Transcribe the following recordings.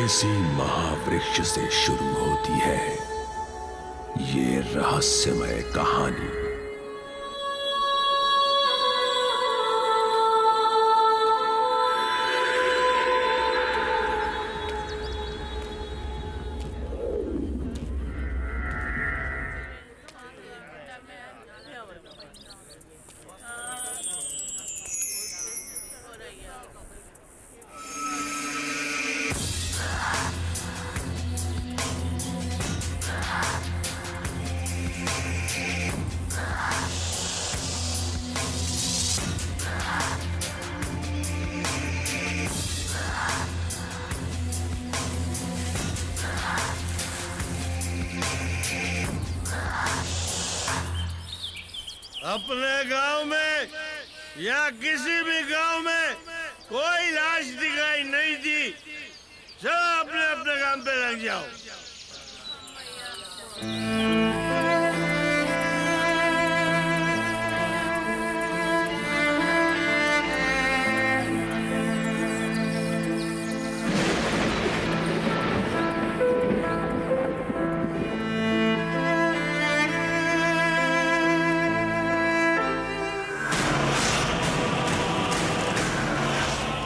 इसी महावृक्ष से शुरू होती है ये रहस्यमय कहानी। अपने गांव में या किसी भी गांव में कोई लाश दिखाई नहीं दी। सब अपने अपने काम पे लग जाओ।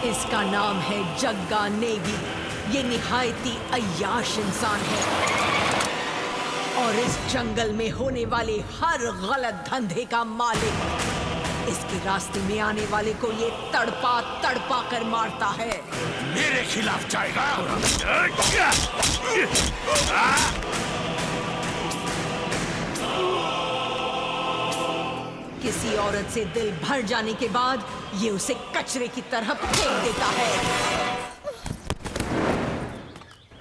इसका नाम है जग्गा नेगी। ये निहायती अय्याश इंसान है और इस जंगल में होने वाले हर गलत धंधे का मालिक। इसके रास्ते में आने वाले को ये तड़पा तड़पा कर मारता है। मेरे खिलाफ जाएगा। किसी औरत से दिल भर जाने के बाद ये उसे कचरे की तरह फेंक देता है।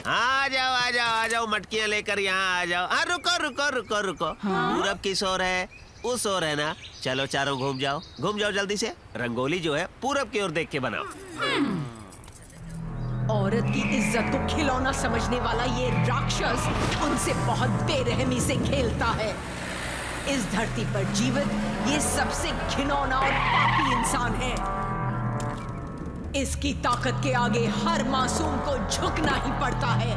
आ जाओ मटकियां लेकर यहाँ आ जाओ। रुको रुको रुको रुको। पूरब किस ओर है? उस ओर है ना। चलो चारों घूम जाओ जल्दी से। रंगोली जो है पूरब की ओर देख के बनाओ। औरत की इज्जत को खिलौना समझने वाला ये राक्षस उनसे बहुत बेरहमी से खेलता है। इस धरती पर जीवित ये सबसे घिनौना और पापी इंसान है। इसकी ताकत के आगे हर मासूम को झुकना ही पड़ता है।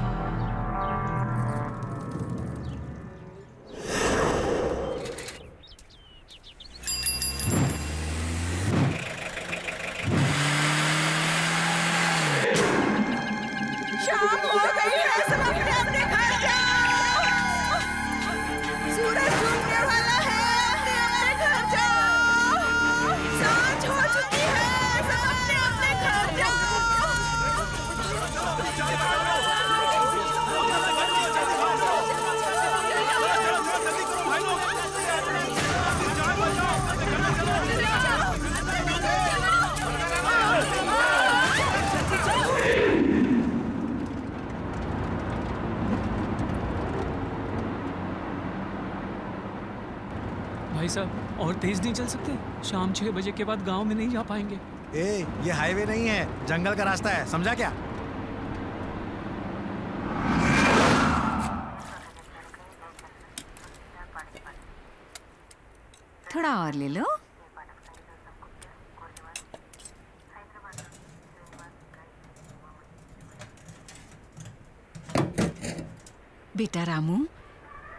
शाम हो गई है, सब अपने अपने घर जाओ। सूरज डूबने वाला है, अपने अपने घर जाओ। सांझ हो चुकी है, सब अपने अपने घर जाओ। भाई साहब और तेज नहीं चल सकते? शाम 6 बजे के बाद गांव में नहीं जा पाएंगे। ए, ये हाईवे नहीं है, जंगल का रास्ता है, समझा क्या? थोड़ा और ले लो। बेटा रामू,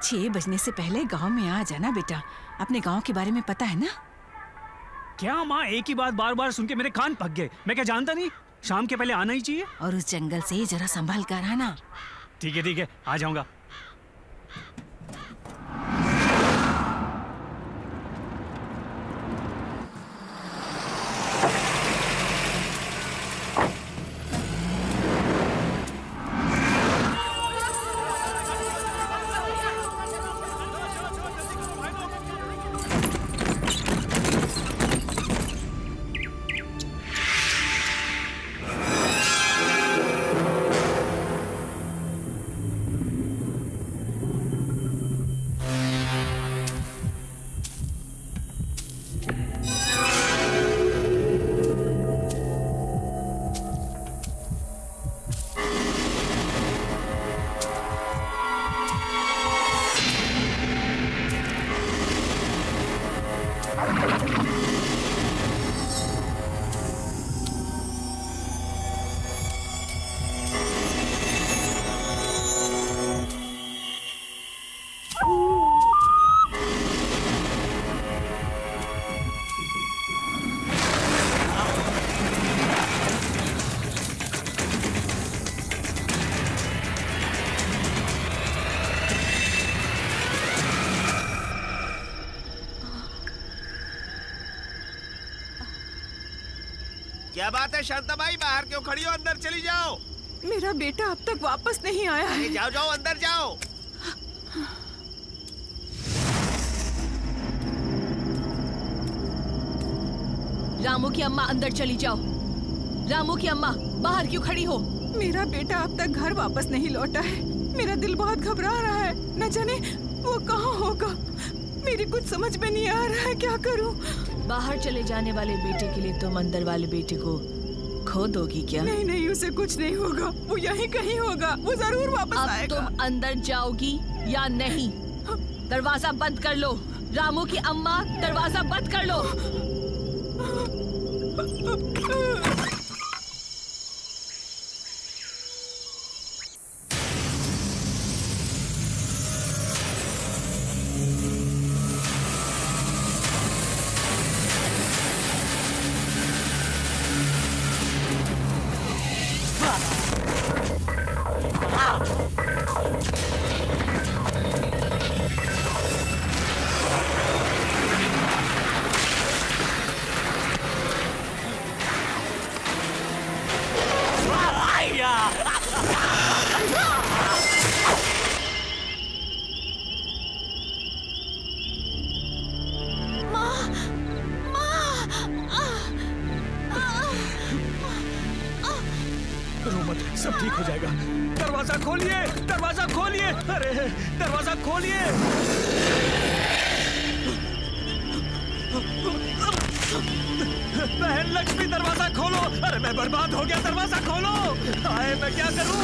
6 बजने से पहले गांव में आ जाना बेटा। अपने गांव के बारे में पता है ना? क्या माँ, एक ही बात बार बार सुन के मेरे कान पक गए। मैं क्या जानता नहीं शाम के पहले आना ही चाहिए? और उस जंगल से जरा संभल कर आना। ठीक है, आ जाऊंगा। क्या बात है शांताबाई, बाहर क्यों खड़ी हो? अंदर चली जाओ। मेरा बेटा अब तक वापस नहीं आया है। अरे जाओ जाओ, अंदर जाओ। रामू की अम्मा, अंदर चली जाओ। रामू की अम्मा, बाहर क्यों खड़ी हो? मेरा बेटा अब तक घर वापस नहीं लौटा है। मेरा दिल बहुत घबरा रहा है। न जाने वो कहाँ होगा। मेरी कुछ समझ में नहीं आ रहा है, क्या करूं? बाहर चले जाने वाले बेटे के लिए तुम अंदर वाले बेटे को खो दोगी क्या? नहीं नहीं, उसे कुछ नहीं होगा। वो यहीं कहीं होगा। वो जरूर वापस अब आएगा। तुम अंदर जाओगी या नहीं? दरवाजा बंद कर लो। रामू की अम्मा, दरवाजा बंद कर लो। सब ठीक हो जाएगा। दरवाजा खोलिए, दरवाजा खोलिए। अरे दरवाजा खोलिए। बहन लक्ष्मी, दरवाजा खोलो। अरे मैं बर्बाद हो गया, दरवाजा खोलो। आए, मैं क्या करूं?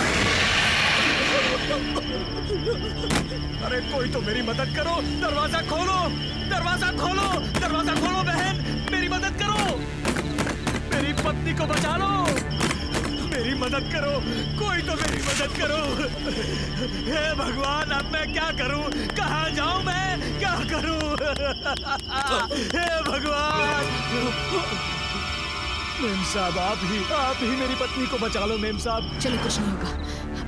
अरे कोई तो मेरी मदद करो। दरवाजा खोलो, दरवाजा खोलो, दरवाजा खोलो। बहन मेरी मदद करो, मेरी पत्नी को बचा लो। मेरी मदद करो, कोई तो मेरी मदद करो। हे भगवान, अब मैं क्या करूं? कहाँ जाऊं मैं? क्या करूं? हे भगवान। मेम साहब, आप ही मेरी पत्नी को बचा लो। मेम साहब, चलो, कुछ नहीं होगा।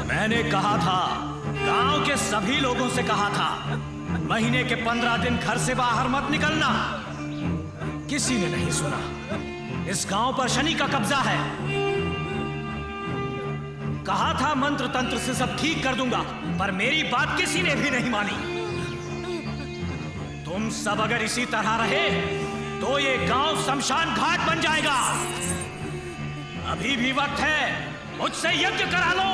मैंने कहा था, गांव के सभी लोगों से कहा था, महीने के 15 दिन घर से बाहर मत निकलना। किसी ने नहीं सुना। इस गांव पर शनि का कब्जा है। कहा था मंत्र तंत्र से सब ठीक कर दूंगा, पर मेरी बात किसी ने भी नहीं मानी। तुम सब अगर इसी तरह रहे तो ये गांव शमशान घाट बन जाएगा। अभी भी वक्त है, मुझसे यज्ञ करा लो।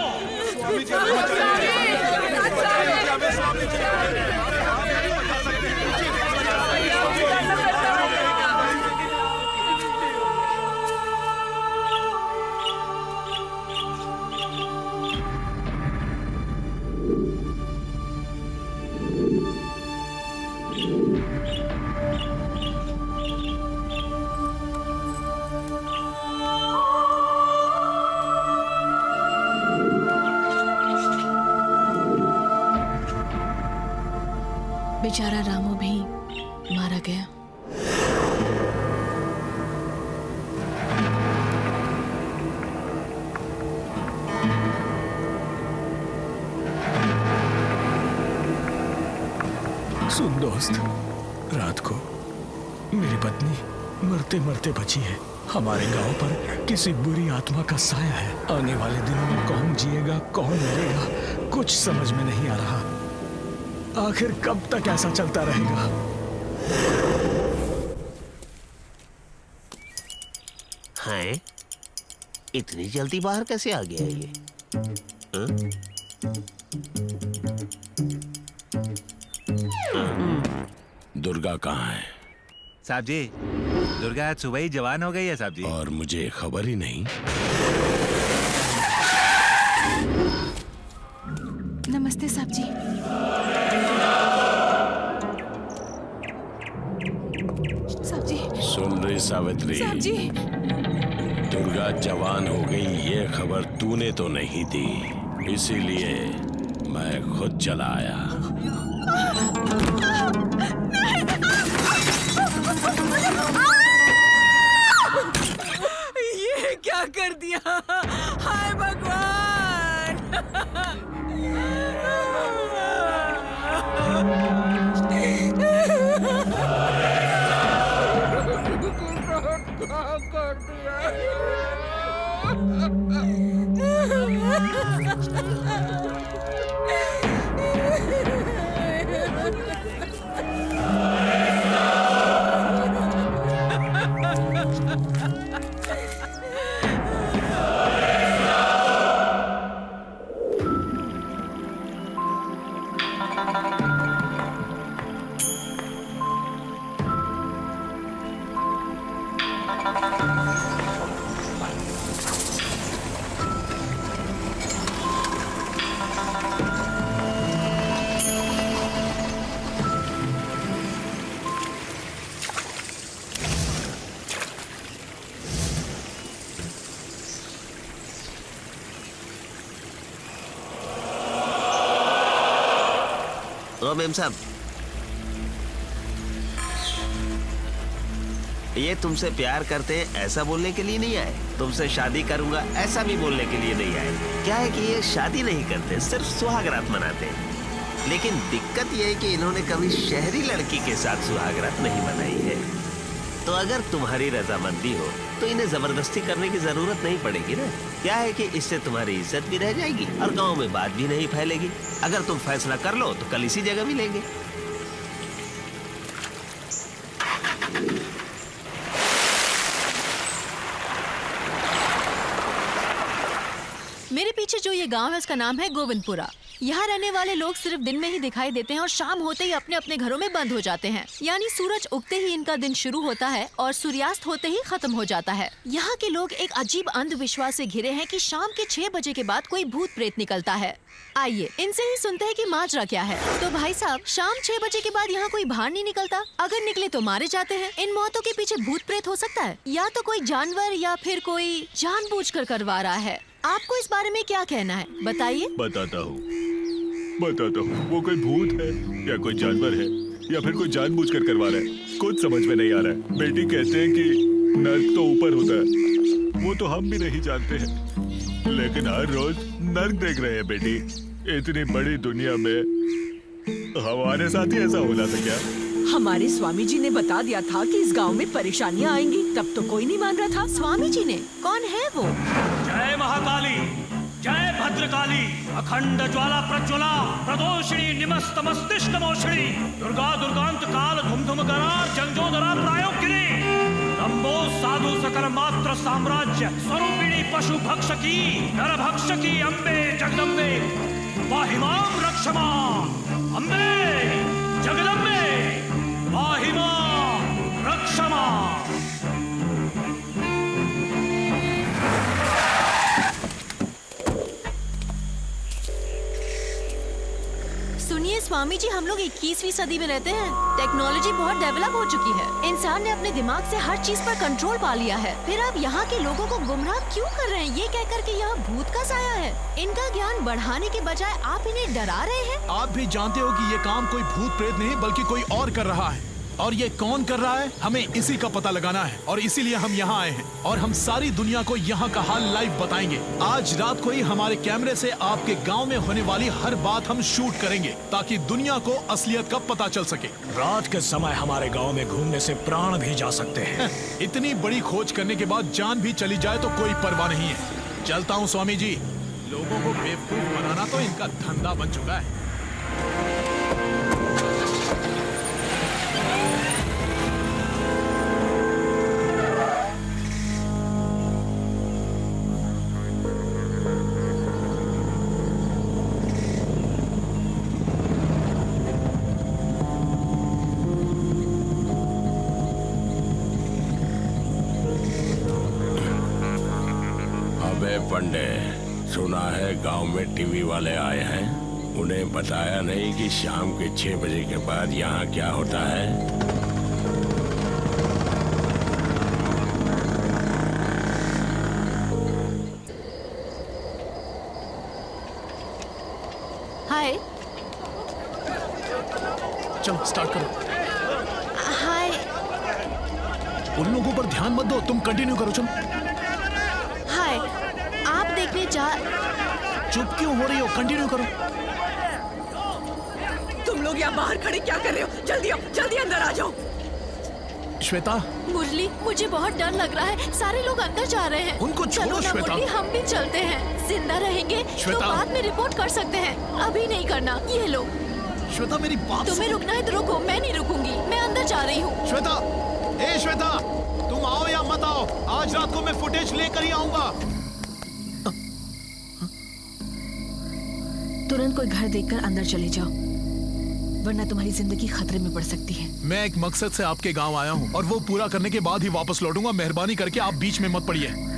बेचारा रामू भी मारा गया। सुन दोस्त, रात को मेरी पत्नी मरते मरते बची है। हमारे गांव पर किसी बुरी आत्मा का साया है। आने वाले दिनों में कौन जिएगा कौन मरेगा कुछ समझ में नहीं आ रहा। आखिर कब तक ऐसा चलता रहेगा? हैं? इतनी जल्दी बाहर कैसे आ गया ये? दुर्गा कहाँ है? साहब जी, दुर्गा आज सुबह ही जवान हो गई है साहब जी। और मुझे खबर ही नहीं। नमस्ते साहब जी। साहब जी। सुन रही सावित्री, साहब जी। दुर्गा जवान हो गई ये खबर तूने तो नहीं दी, इसीलिए मैं खुद चला आया। ये क्या कर दिया? हाय भगवान! क्या कर दिया? ओ मेम साहब, ये तुमसे प्यार करते हैं ऐसा बोलने के लिए नहीं आए, तुमसे शादी करूंगा ऐसा भी बोलने के लिए नहीं आए। क्या है कि ये शादी नहीं करते, सिर्फ सुहागरात मनाते हैं। लेकिन दिक्कत ये है कि इन्होंने कभी शहरी लड़की के साथ सुहागरात नहीं मनाई है। तो अगर तुम्हारी रजामंदी हो तो इन्हें जबरदस्ती करने की जरूरत नहीं पड़ेगी ना। क्या है कि इससे तुम्हारी इज्जत भी रह जाएगी और गांव में बात भी नहीं फैलेगी। अगर तुम फैसला कर लो तो कल इसी जगह मिलेंगे। मेरे पीछे जो ये गांव है उसका नाम है गोविंदपुरा। यहाँ रहने वाले लोग सिर्फ दिन में ही दिखाई देते हैं और शाम होते ही अपने अपने घरों में बंद हो जाते हैं। यानी सूरज उगते ही इनका दिन शुरू होता है और सूर्यास्त होते ही खत्म हो जाता है। यहाँ के लोग एक अजीब अंधविश्वास से घिरे हैं कि शाम के 6 बजे के बाद कोई भूत प्रेत निकलता है। आइए इनसे ही सुनते हैं कि माजरा क्या है। तो भाई साहब, शाम 6 बजे के बाद यहाँ कोई बाहर नहीं निकलता, अगर निकले तो मारे जाते हैं। इन मौतों के पीछे भूत प्रेत हो सकता है, या तो कोई जानवर या फिर कोई जानबूझकर करवा रहा है। आपको इस बारे में क्या कहना है, बताइए। बताता हूँ वो कोई भूत है या कोई जानवर है या फिर कोई जानबूझकर करवा रहा है, कुछ समझ में नहीं आ रहा है। बेटी कहते हैं कि नर्क तो ऊपर होता है वो तो हम भी नहीं जानते हैं, लेकिन हर रोज नर्क देख रहे हैं बेटी। इतनी बड़ी दुनिया में हमारे साथ ही ऐसा होना था क्या? हमारे स्वामी जी ने बता दिया था कि इस गांव में परेशानियां आएंगी, तब तो कोई नहीं मान रहा था। स्वामी जी ने? कौन है वो? जय महाकाली, जय भद्रकाली, अखंड ज्वाला प्रज्वला, प्रदोषिणी निमस्त मस्तिष्क मोषिणी, दुर्गा दुर्गांत काल धुम करा, जंजोदरा प्रायोगिनी, नमो साधु सकल मात्र साम्राज्य स्वरूपिणी पशु भक्षकी, नर भक्षकी अम्बे जगदम्बे, पाहिमाम रक्षमा, अम्बे जगदम्बे, पाहिमाम रक्षमा। सुनिए स्वामी जी, हम लोग 21वीं सदी में रहते हैं। टेक्नोलॉजी बहुत डेवलप हो चुकी है। इंसान ने अपने दिमाग से हर चीज पर कंट्रोल पा लिया है। फिर आप यहाँ के लोगों को गुमराह क्यों कर रहे हैं, ये कहकर कि यहाँ भूत का साया है? इनका ज्ञान बढ़ाने के बजाय आप इन्हें डरा रहे हैं। आप भी जानते हो कि ये काम कोई भूत प्रेत नहीं बल्कि कोई और कर रहा है, और ये कौन कर रहा है हमें इसी का पता लगाना है, और इसीलिए हम यहाँ आए हैं और हम सारी दुनिया को यहाँ का हाल लाइव बताएंगे। आज रात को ही हमारे कैमरे से आपके गांव में होने वाली हर बात हम शूट करेंगे ताकि दुनिया को असलियत का पता चल सके। रात के समय हमारे गांव में घूमने से प्राण भी जा सकते हैं। इतनी बड़ी खोज करने के बाद जान भी चली जाए तो कोई परवाह नहीं है। चलता हूँ स्वामी जी, लोगों को बेवकूफ बनाना तो इनका धंधा बन चुका है। पंडे, सुना है गांव में टीवी वाले आए हैं। उन्हें बताया नहीं कि शाम के 6 बजे के बाद यहाँ क्या होता है। हाय। चलो स्टार्ट करो। हाय। उन लोगों पर ध्यान मत दो, तुम कंटिन्यू करो। चलो। हाय, आप देखने चुप क्यों हो रही हो? कंटिन्यू करो। तुम लोग यहाँ बाहर खड़े क्या कर रहे हो? जल्दी आओ, जल्दी अंदर आ जाओ। श्वेता। मुरली, मुझे बहुत डर लग रहा है। सारे लोग अंदर जा रहे हैं। उनको छोड़ो श्वेता। मुरली, हम भी चलते हैं। जिंदा रहेंगे तो बाद में रिपोर्ट कर सकते हैं, अभी नहीं करना। ये लो। श्वेता मेरी बात। तुम्हें रुकना है तो रुको, मैं नहीं रुकूंगी। मैं अंदर जा रही हूँ। श्वेता, ए श्वेता, तुम आओ या मत आओ, आज रात को मैं फुटेज लेकर ही आऊंगा। तुरंत कोई घर देखकर अंदर चले जाओ, वरना तुम्हारी जिंदगी खतरे में पड़ सकती है। मैं एक मकसद से आपके गांव आया हूं और वो पूरा करने के बाद ही वापस लौटूंगा। मेहरबानी करके आप बीच में मत पड़िए।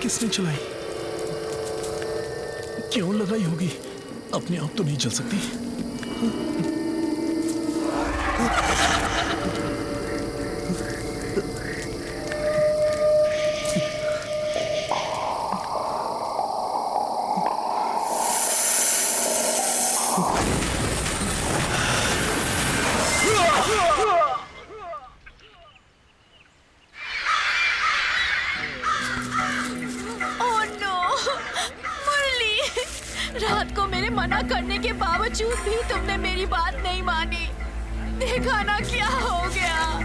किसने चलाई? क्यों लगाई होगी? अपने आप तो नहीं चल सकती। ओह नो, मुरली, रात को मेरे मना करने के बावजूद भी तुमने मेरी बात नहीं मानी। देखा ना क्या हो गया।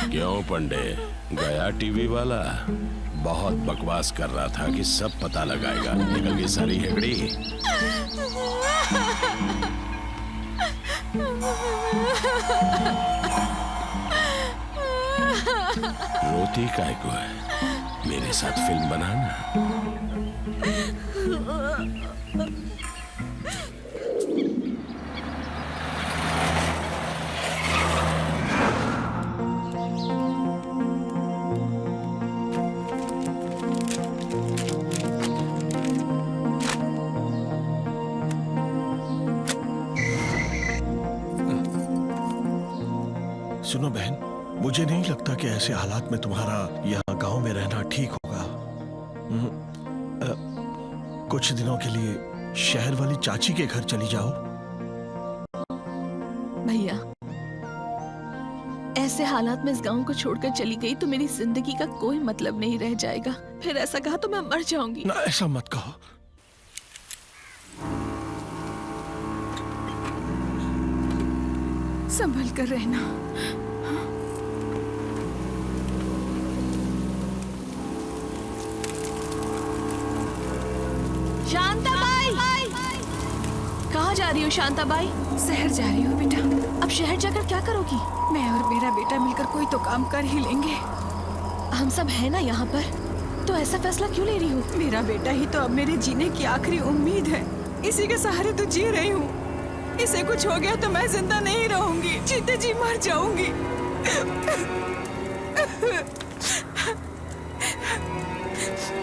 क्यों पंडे, गया टीवी वाला? बहुत बकवास कर रहा था कि सब पता लगाएगा, निकल गई सारी हेगड़ी। रोती काय को है? मेरे साथ फिल्म बनाना। सुनो बहन, मुझे नहीं लगता कि ऐसे हालात में तुम्हारा यहाँ गांव में रहना ठीक होगा। कुछ दिनों के लिए शहर वाली चाची के घर चली जाओ। भैया, ऐसे हालात में इस गांव को छोड़कर चली गई तो मेरी जिंदगी का कोई मतलब नहीं रह जाएगा। फिर ऐसा कहा तो मैं मर जाऊंगी। ना, ऐसा मत कहो। संभल कर रहना। शांताबाई, कहाँ जा रही हो शांताबाई? शहर जा रही हूँ बेटा। अब शहर जाकर क्या करोगी? मैं और मेरा बेटा मिलकर कोई तो काम कर ही लेंगे। हम सब है ना यहाँ पर, तो ऐसा फैसला क्यों ले रही हो? मेरा बेटा ही तो अब मेरे जीने की आखिरी उम्मीद है। इसी के सहारे तो जी रही हूँ। इसे कुछ हो गया तो मैं जिंदा नहीं रहूंगी, जीते जी मर जाऊंगी।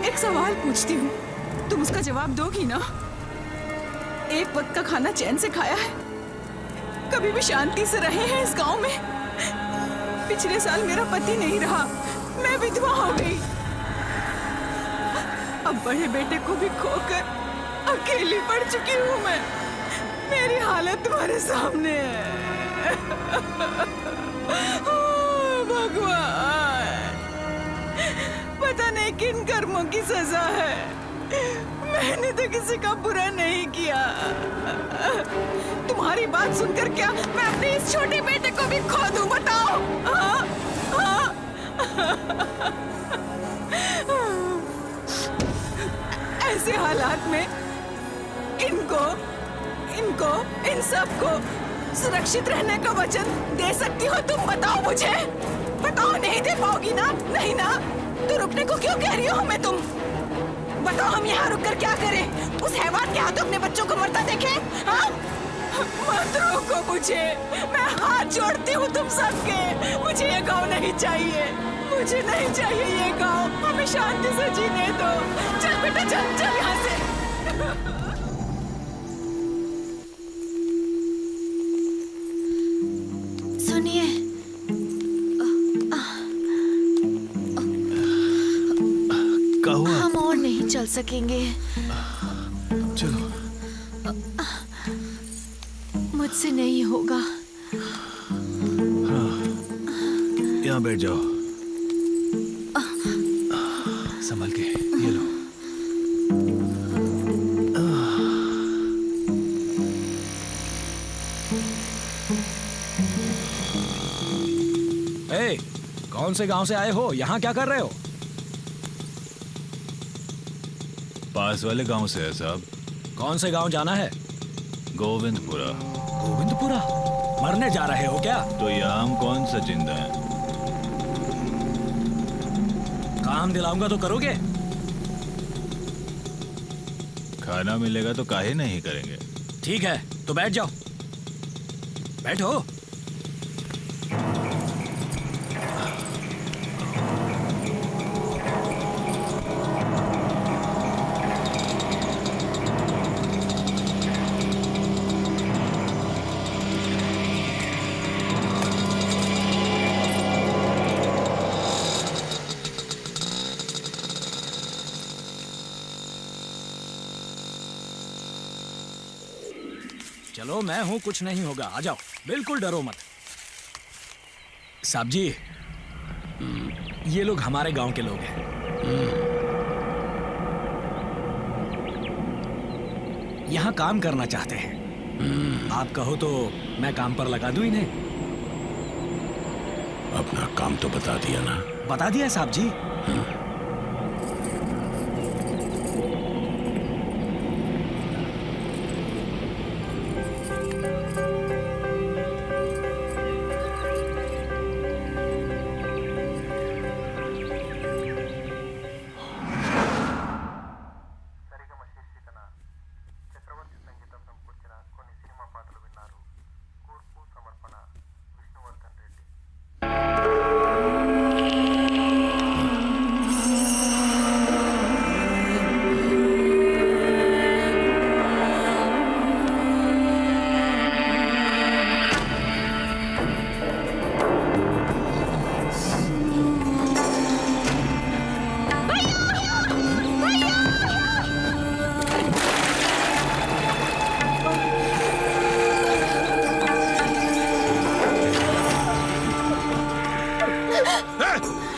एक सवाल पूछती हूँ, तुम उसका जवाब दोगी ना? एक वक्त का खाना चैन से खाया है? कभी भी शांति से रहे हैं इस गांव में? पिछले साल मेरा पति नहीं रहा, मैं विधवा हो गई। अब बड़े बेटे को भी खोकर अकेली पड़ चुकी हूँ मैं। मेरी हालत तुम्हारे सामने है। भगवान, पता नहीं किन कर्मों की सजा है। मैंने तो किसी का बुरा नहीं किया। तुम्हारी बात सुनकर क्या मैं अपने इस छोटे बेटे को भी खो दूं? बताओ। ऐसे हालात में इन सबको सुरक्षित रहने का वचन दे सकती हो तुम? बताओ मुझे, बताओ। नहीं दे पाओगी ना? नहीं ना? तो रुकने को क्यों कह रही हो हमें तुम? बताओ, हम यहाँ रुककर क्या करें? उस हैवान के हाथों अपने बच्चों को मरता देखें? हाँ? मत रोको मुझे, मैं हाथ जोड़ती हूँ तुम सबके। मुझे ये गाँव नहीं चाहिए, मुझे नहीं चाहिए ये गाँव। हमें शांति से जीने दो। चल बेटा, चल चल यहाँ से। सुनिए, हम और नहीं चल सकेंगे। चलो, मुझसे नहीं होगा। हाँ, यहाँ बैठ जाओ। संभल के, ये लो। ए, कौन से गांव से आए हो? यहाँ क्या कर रहे हो? पास वाले गांव से है साहब। कौन से गांव जाना है? गोविंदपुरा। गोविंदपुरा? मरने जा रहे हो क्या? तो यहाँ हम कौन सा जिंदा है? काम दिलाऊंगा तो करोगे? खाना मिलेगा तो काहे नहीं करेंगे। ठीक है, तो बैठ जाओ। बैठो। चलो, मैं हूं, कुछ नहीं होगा, आ जाओ, बिल्कुल डरो मत। साहब जी, ये लोग हमारे गांव के लोग हैं। यहाँ काम करना चाहते हैं। आप कहो तो मैं काम पर लगा दूं इन्हें। अपना काम तो बता दिया ना? बता दिया साहब जी।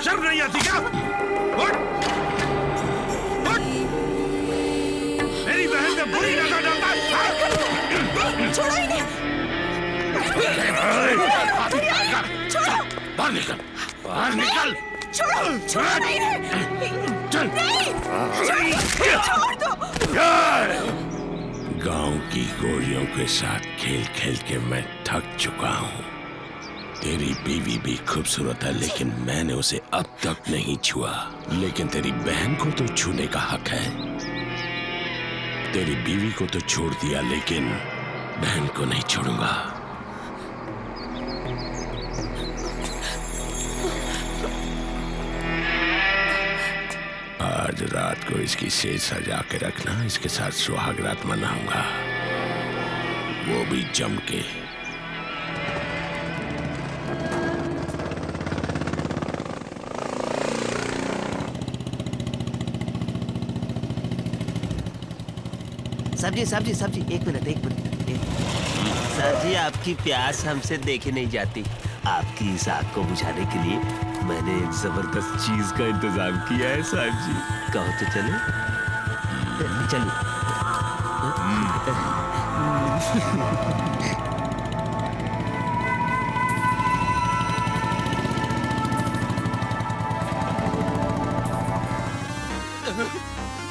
शर्म नहीं आती क्या? उठ! उठ! मेरी बहन पे बुरी नजर डालता है। छोड़ो इन्हें। छोड़ो। बाहर निकल, बाहर निकल। छोड़ो, छोड़ो नहीं इन्हें। चल। नहीं, छोड़ दो। गांव की गोलियों के साथ खेल खेल के मैं थक चुका हूँ। तेरी बीवी भी खूबसूरत है, लेकिन मैंने उसे अब तक नहीं छुआ। लेकिन तेरी बहन को तो छूने का हक है। तेरी बीवी को तो छोड़ दिया, लेकिन बहन को नहीं छोड़ूंगा। आज रात को इसकी सेज सजा के रखना, इसके साथ सुहाग रात मनाऊंगा, वो भी जम के। सब्जी सब्जी सब्जी, एक मिनट एक मिनट। सर जी, आपकी प्यास हमसे देखी नहीं जाती। आपकी इस आग को बुझाने के लिए मैंने एक जबरदस्त चीज का इंतजाम किया है साहब जी। कहो तो चले? चलिए।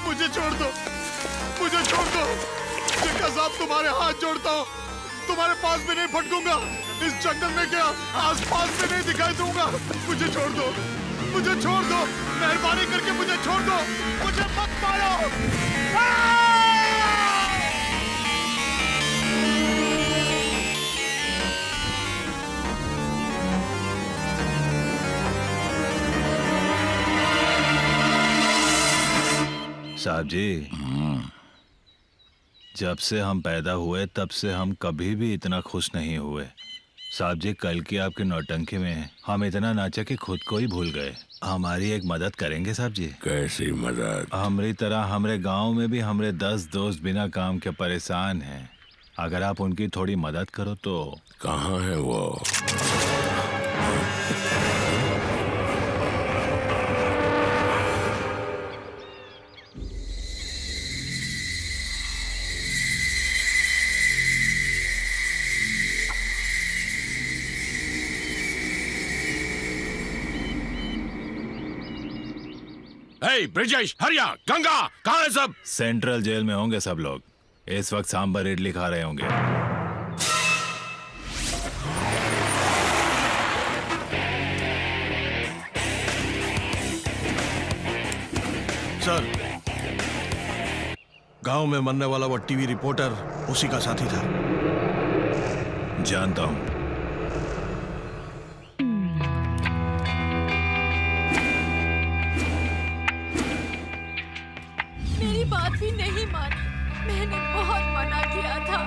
मुझे छोड़ दो, मुझे छोड़ दो। जग्गा साहब, तुम्हारे हाथ जोड़ता हूँ, तुम्हारे पास भी नहीं फटकूंगा। इस जंगल में क्या आसपास में नहीं दिखाई दूंगा। मुझे छोड़ दो, मुझे छोड़ दो, मेहरबानी करके मुझे छोड़ दो, मुझे मत मारो। साहब जी, जब से हम पैदा हुए तब से हम कभी भी इतना खुश नहीं हुए। साहब जी, कल की आपकी नौटंकी में हम इतना नाचा कि खुद को ही भूल गए। हमारी एक मदद करेंगे साहब जी? कैसी मदद? हमारी तरह हमारे गांव में भी हमारे 10 दोस्त बिना काम के परेशान हैं। अगर आप उनकी थोड़ी मदद करो तो। कहाँ है वो? ब्रिजेश, हरिया, गंगा, कहाँ है सब? सेंट्रल जेल में होंगे सब लोग। इस वक्त सांबर इडली खा रहे होंगे। सर, गांव में मरने वाला वो टीवी रिपोर्टर उसी का साथी था। जानता हूं। मेरी बात भी नहीं मानी। मैंने बहुत मना किया था।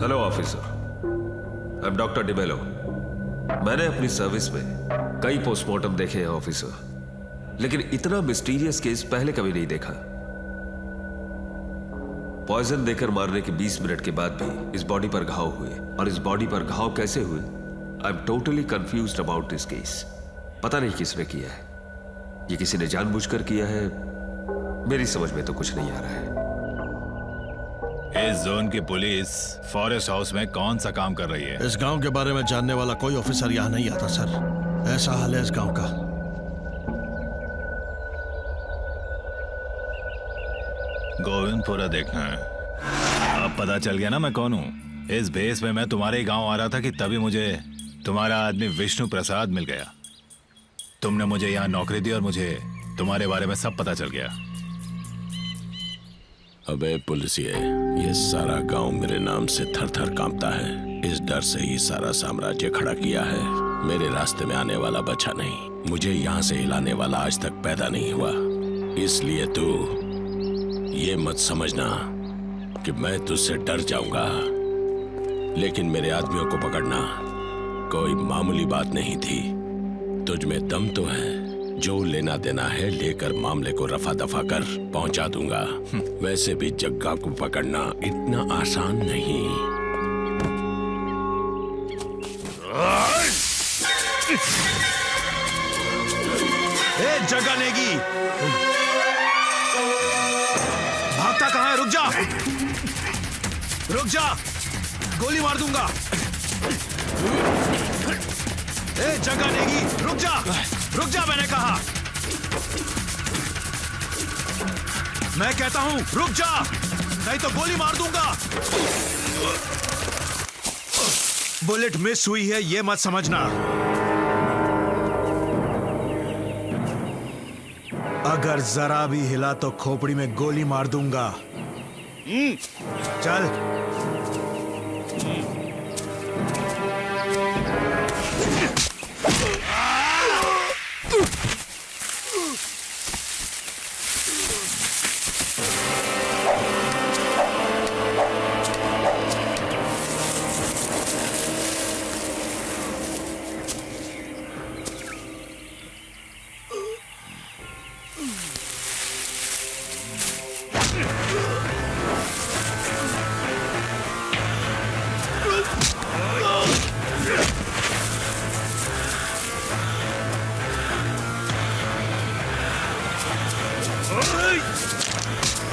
Hello officer, I am doctor D'Mello. मैंने अपनी सर्विस में कई पोस्टमार्टम देखे हैं ऑफिसर, लेकिन इतना मिस्टीरियस केस पहले कभी नहीं देखा। पॉइजन देकर मारने के 20 मिनट के बाद भी इस बॉडी पर घाव हुए, और इस बॉडी पर घाव कैसे हुए, I am totally confused about this case. पता नहीं किसने किया है, ये किसी ने जानबूझकर किया है, मेरी समझ में तो कुछ नहीं आ रहा है। इस जोन की पुलिस फॉरेस्ट हाउस में कौन सा काम कर रही है? इस गांव के बारे में जानने वाला कोई ऑफिसर यहाँ नहीं आता सर। ऐसा हाल है इस गांव का। गोविंदपुरा देखना है। अब पता चल गया ना मैं कौन हूँ। इस बेस में मैं तुम्हारे गांव आ रहा था कि तभी मुझे तुम्हारा आदमी विष्णु प्रसाद मिल गया। तुमने मुझे यहाँ नौकरी दी और मुझे तुम्हारे बारे में सब पता चल गया। अबे पुलिसिए, ये सारा गांव मेरे नाम से थर थर कांपता है। इस डर से ही सारा साम्राज्य खड़ा किया है। मेरे रास्ते में आने वाला बचा नहीं, मुझे यहाँ से हिलाने वाला आज तक पैदा नहीं हुआ। इसलिए तू ये मत समझना कि मैं तुझसे डर जाऊंगा, लेकिन मेरे आदमियों को पकड़ना कोई मामूली बात नहीं थी। तुझ में दम तो है, जो लेना देना है लेकर मामले को रफा दफा कर पहुंचा दूंगा। वैसे भी जग्गा को पकड़ना इतना आसान नहीं। ए जग्गा नेगी, भागता कहाँ है? रुक जा, रुक जा, गोली मार दूंगा। ए जग्गा नेगी, रुक जा, रुक जा, मैंने कहा। मैं कहता हूं रुक जा, नहीं तो गोली मार दूंगा। बुलेट मिस हुई है ये मत समझना। अगर जरा भी हिला तो खोपड़ी में गोली मार दूंगा। चल।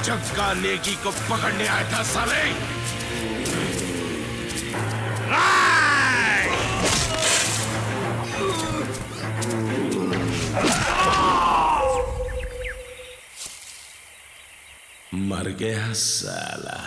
जग्गा नेगी को पकड़ने आया था साले। मर गया साला।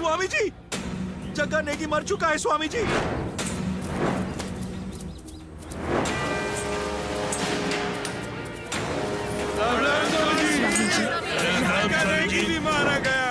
स्वामी जी, जग्गा नेगी मर चुका है स्वामी जी। भी मारा गया।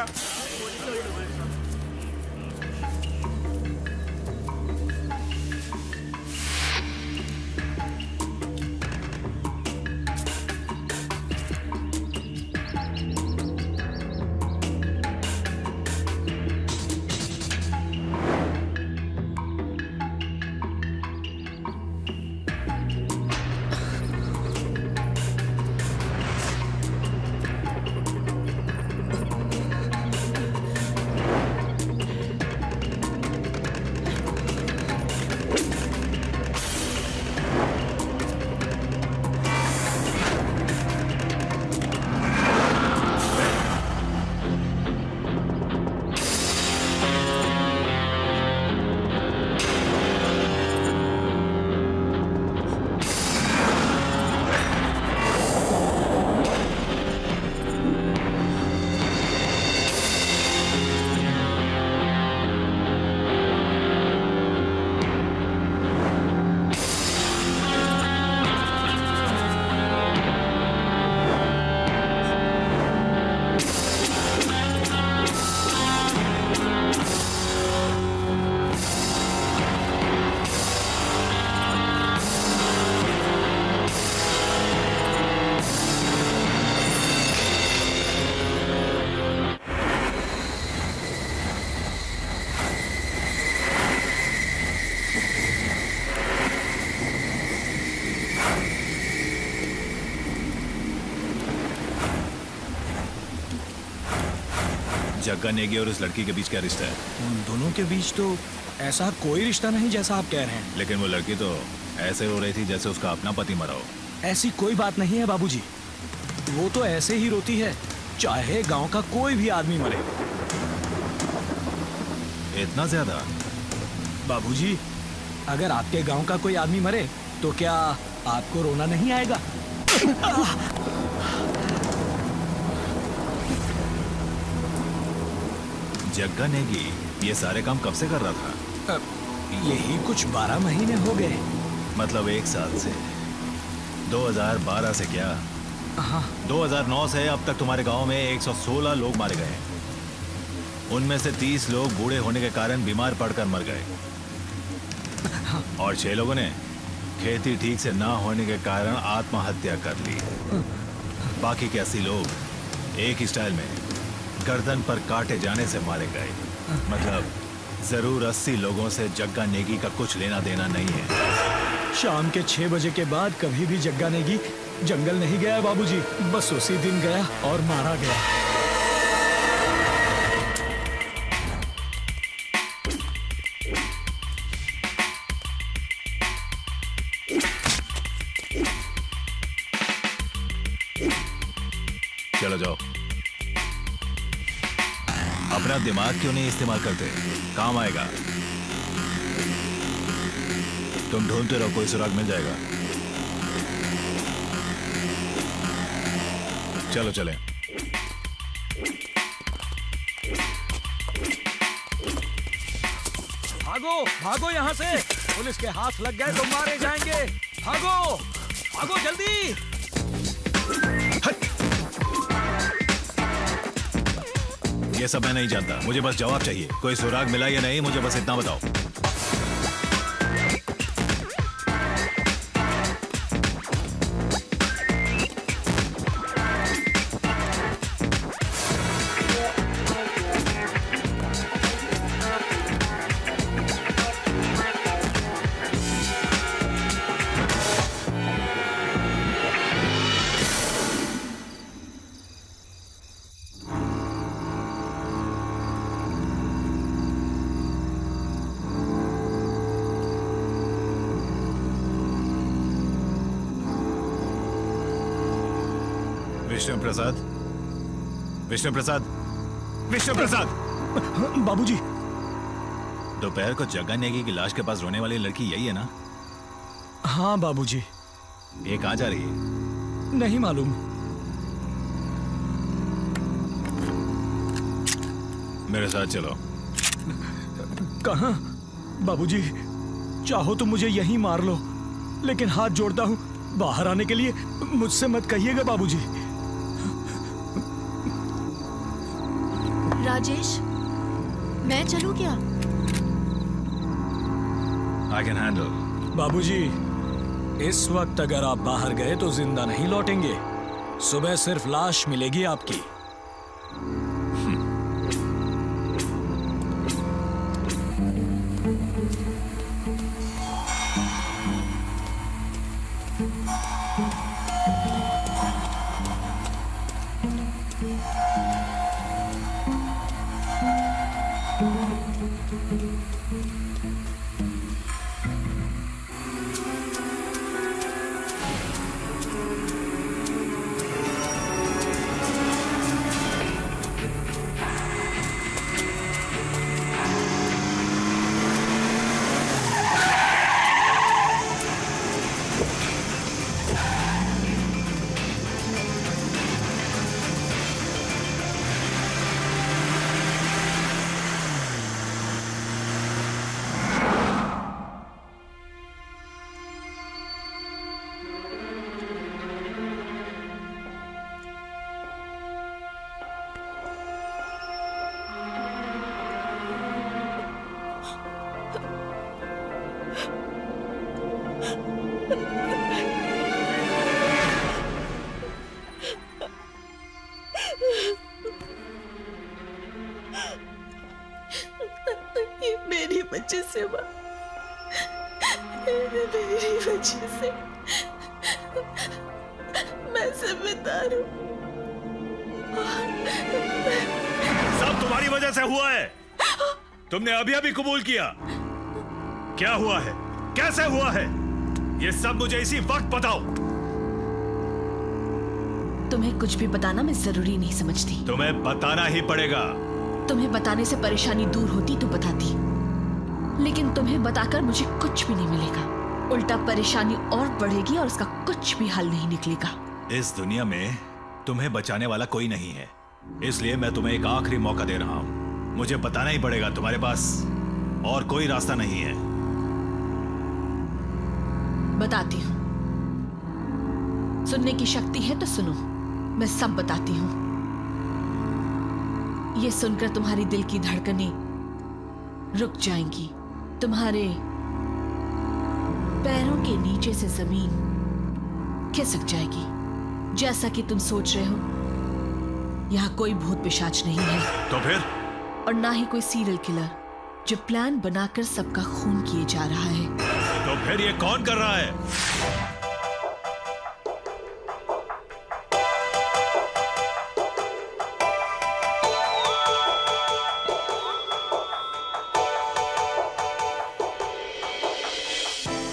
जग्गा नेगी और इस लड़की के बीच क्या रिश्ता है? उन दोनों के बीच तो ऐसा कोई रिश्ता नहीं जैसा आप कह रहे हैं। लेकिन वो लड़की तो ऐसे रो रही थी जैसे उसका अपना पति मरा हो। ऐसी कोई बात नहीं है बाबूजी, वो तो ऐसे ही रोती है चाहे गांव का कोई भी आदमी मरे। इतना ज्यादा? बाबूजी, अगर आपके गांव का कोई आदमी मरे तो क्या आपको रोना नहीं आएगा? जग्गा नेगी ये सारे काम कब से कर रहा था? यही कुछ 12 महीने हो गए। मतलब 1 साल से? 2012 से क्या? हाँ। 2009 से अब तक तुम्हारे गांव में 116 लोग मारे गए। उनमें से 30 लोग बूढ़े होने के कारण बीमार पड़कर मर गए। और 6 लोगों ने खेती ठीक से ना होने के कारण आत्महत्या कर ली। बाकी के 80 लोग एक ही स्टाइल में गर्दन पर काटे जाने से मारे गए। मतलब जरूर 80 लोगों से जग्गा नेगी का कुछ लेना देना नहीं है। शाम के 6 बजे के बाद कभी भी जग्गा नेगी जंगल नहीं गया बाबूजी, बस उसी दिन गया और मारा गया। चलो जाओ। अपना दिमाग क्यों नहीं इस्तेमाल करते? काम आएगा। तुम ढूंढते रहो, कोई सुराग मिल जाएगा। चलो चलें। भागो भागो यहाँ से, पुलिस के हाथ लग गए तो मारे जाएंगे। भागो भागो जल्दी। ये सब मैं नहीं जानता, मुझे बस जवाब चाहिए। कोई सुराग मिला या नहीं, मुझे बस इतना बताओ। विष्णु प्रसाद, विष्णु प्रसाद, विष्णु प्रसाद। बाबूजी, दोपहर को जग्गा नेगी की लाश के पास रोने वाली लड़की यही है ना? हाँ बाबूजी। ये कहाँ जा रही है? नहीं मालूम। मेरे साथ चलो। कहाँ? बाबूजी, चाहो तो मुझे यहीं मार लो, लेकिन हाथ जोड़ता हूँ बाहर आने के लिए मुझसे मत कहिएगा बाबूजी। राजेश, मैं चलूं क्या? I can handle. बाबूजी, इस वक्त अगर आप बाहर गए तो जिंदा नहीं लौटेंगे। सुबह सिर्फ लाश मिलेगी आपकी। ये मेरी वजह से माँ, मेरी वजह से मैं जिम्मेदार हूँ। सब तुम्हारी वजह से हुआ है। तुमने अभी अभी कबूल किया। क्या हुआ है, कैसे हुआ है, ये सब मुझे इसी वक्त बताओ। तुम्हें कुछ भी बताना मैं जरूरी नहीं समझती। तुम्हें बताना ही पड़ेगा। तुम्हें बताने से परेशानी दूर होती तो बताती, लेकिन तुम्हें बताकर मुझे कुछ भी नहीं मिलेगा। उल्टा परेशानी और बढ़ेगी और उसका कुछ भी हल नहीं निकलेगा। इस दुनिया में तुम्हें बचाने वाला कोई नहीं है, इसलिए मैं तुम्हें एक आखिरी मौका दे रहा हूं। मुझे बताना ही पड़ेगा, तुम्हारे पास और कोई रास्ता नहीं है। बताती हूँ। सुनने की शक्ति है तो सुनो, मैं सब बताती हूँ। ये सुनकर तुम्हारी दिल की धड़कनें रुक जाएंगी, तुम्हारे पैरों के नीचे से जमीन खिसक जाएगी। जैसा कि तुम सोच रहे हो, यहाँ कोई भूत पिशाच नहीं है। तो फिर? और ना ही कोई सीरियल किलर जो प्लान बनाकर सबका खून किए जा रहा है। तो फिर ये कौन कर रहा है?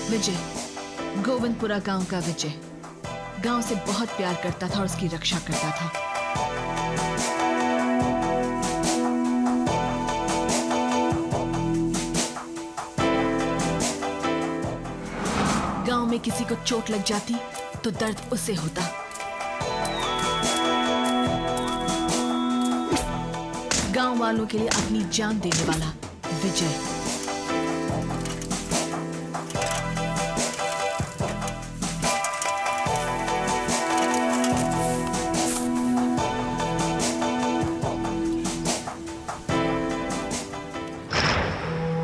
विजय, गोविंदपुरा गांव का विजय गांव से बहुत प्यार करता था और उसकी रक्षा करता था। गांव में किसी को चोट लग जाती तो दर्द उसे होता। गांव वालों के लिए अपनी जान देने वाला विजय।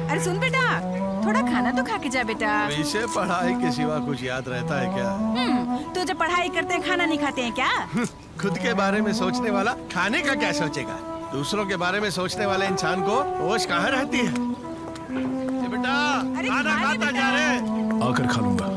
अरे सुन बेटा, थोड़ा खाना तो खा के जा बेटा। इसे पढ़ाई के सिवा कुछ याद रहता है क्या? तो जब पढ़ाई करते हैं खाना नहीं खाते हैं क्या? खुद के बारे में सोचने वाला खाने का क्या सोचेगा? दूसरों के बारे में सोचने वाले इंसान को होश कहाँ रहती है? बेटा खाना खाता जा रहे। आकर खा लूंगा।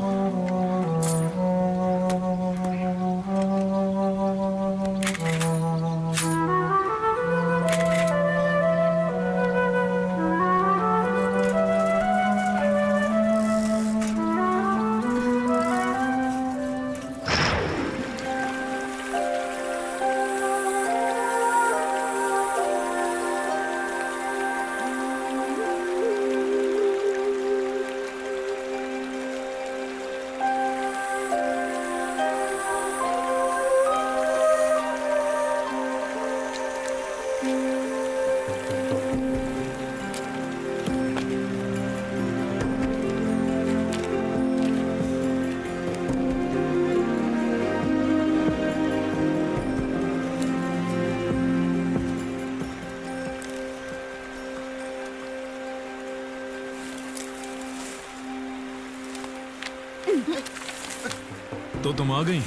तो तुम आ गई?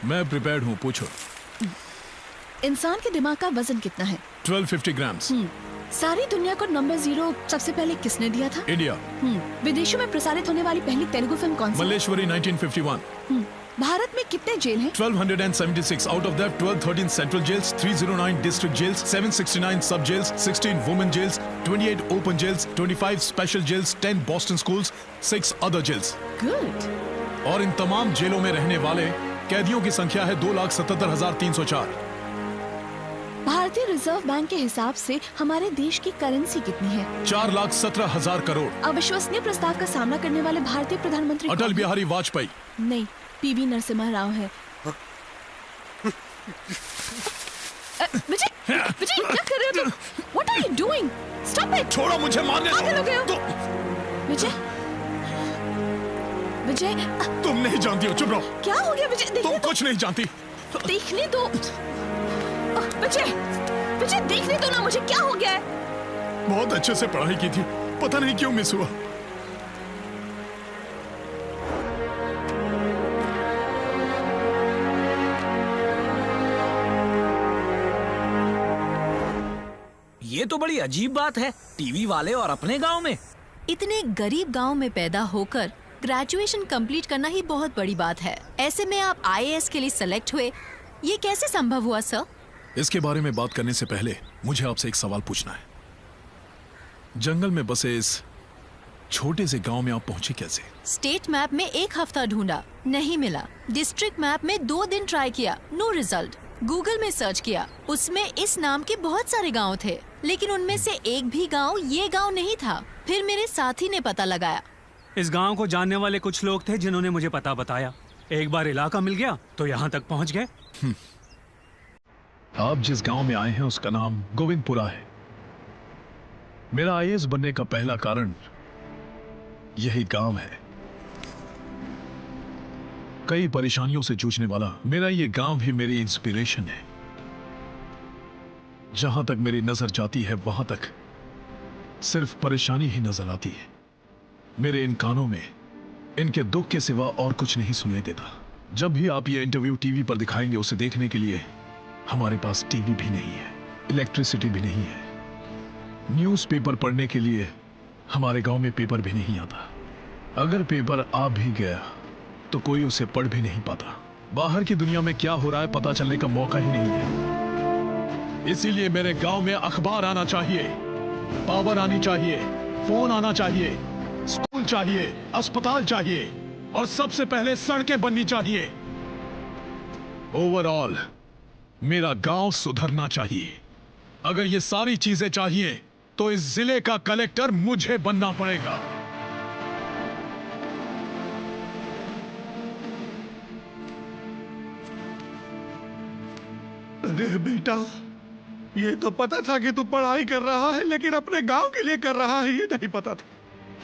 मैं प्रिपेयर्ड हूँ, पूछो। इंसान के दिमाग का वजन कितना है? 1250 ग्राम्स। सारी दुनिया को नंबर 0 सबसे पहले किसने दिया था? इंडिया। विदेशों में प्रसारित होने वाली पहली तेलुगु फिल्म कौन सी? मल्लेश्वरी 1951। भारत में कितने जेल हैं? 1276. Out of that, 1213 central jails, 309 district jails, 769 sub jails, 16 women jails, 28 open jails, 25 special jails, 10 Boston schools, 6 other jails. Good. और इन तमाम जेलों में रहने वाले कैदियों की संख्या है 2,77,304। भारतीय रिजर्व बैंक के हिसाब से हमारे देश की करेंसी कितनी है? 4,17,000 करोड़। अविश्वसनीय प्रस्ताव का सामना करने वाले भारतीय प्रधानमंत्री अटल बिहारी वाजपेयी। नहीं, पीवी नरसिम्हा राव है। विजय, विजय क्या कर रहे हो तुम? What are you doing? Stop it! छोड़ो मुझे, मारने दो। विजय, विजय, तुम नहीं जानती हो, चुप रहो। क्या हो गया विजय? तुम कुछ नहीं जानती। देखने दो। विजय, विजय देखने दो ना मुझे, क्या हो गया है? बहुत अच्छे से पढ़ाई की थी, पता नहीं क्यों मिस हुआ। ये तो बड़ी अजीब बात है, टीवी वाले और अपने गांव में। इतने गरीब गांव में पैदा होकर ग्रेजुएशन कंप्लीट करना ही बहुत बड़ी बात है। ऐसे में आप आईएएस के लिए सेलेक्ट हुए, ये कैसे संभव हुआ सर? इसके बारे में बात करने से पहले मुझे आपसे एक सवाल पूछना है। जंगल में बसे इस छोटे से गांव में आप पहुंचे कैसे? स्टेट मैप में 1 हफ्ता ढूंढा, नहीं मिला। डिस्ट्रिक्ट मैप में 2 दिन ट्राई किया, नो रिजल्ट। गूगल में सर्च किया, उसमें इस नाम के बहुत सारे गांव थे, लेकिन उनमें से एक भी गांव ये गांव नहीं था। फिर मेरे साथी ने पता लगाया। इस गांव को जानने वाले कुछ लोग थे जिन्होंने मुझे पता बताया। एक बार इलाका मिल गया तो यहाँ तक पहुँच गए। आप जिस गांव में आए हैं उसका नाम गोविंदपुरा है। मेरा आईएएस बनने का पहला कारण यही गांव है। कई परेशानियों से जूझने वाला मेरा ये गांव भी मेरी इंस्पिरेशन है। जहां तक मेरी नजर जाती है वहां तक सिर्फ परेशानी ही नजर आती है। मेरे इन कानों में इनके दुख के सिवा और कुछ नहीं सुनाई देता। जब भी आप ये इंटरव्यू टीवी पर दिखाएंगे, उसे देखने के लिए हमारे पास टीवी भी नहीं है, इलेक्ट्रिसिटी भी नहीं है। न्यूज़पेपर पढ़ने के लिए हमारे गांव में पेपर भी नहीं आता। अगर पेपर आ भी गया तो कोई उसे पढ़ भी नहीं पाता। बाहर की दुनिया में क्या हो रहा है पता चलने का मौका ही नहीं है। इसीलिए मेरे गांव में अखबार आना चाहिए, पावर आनी चाहिए, फोन आना चाहिए, स्कूल चाहिए, अस्पताल चाहिए और सबसे पहले सड़कें बननी चाहिए। ओवरऑल मेरा गांव सुधरना चाहिए। अगर ये सारी चीजें चाहिए तो इस जिले का कलेक्टर मुझे बनना पड़ेगा। अरे बेटा, ये तो पता था कि तू पढ़ाई कर रहा है, लेकिन अपने गांव के लिए कर रहा है ये नहीं पता था।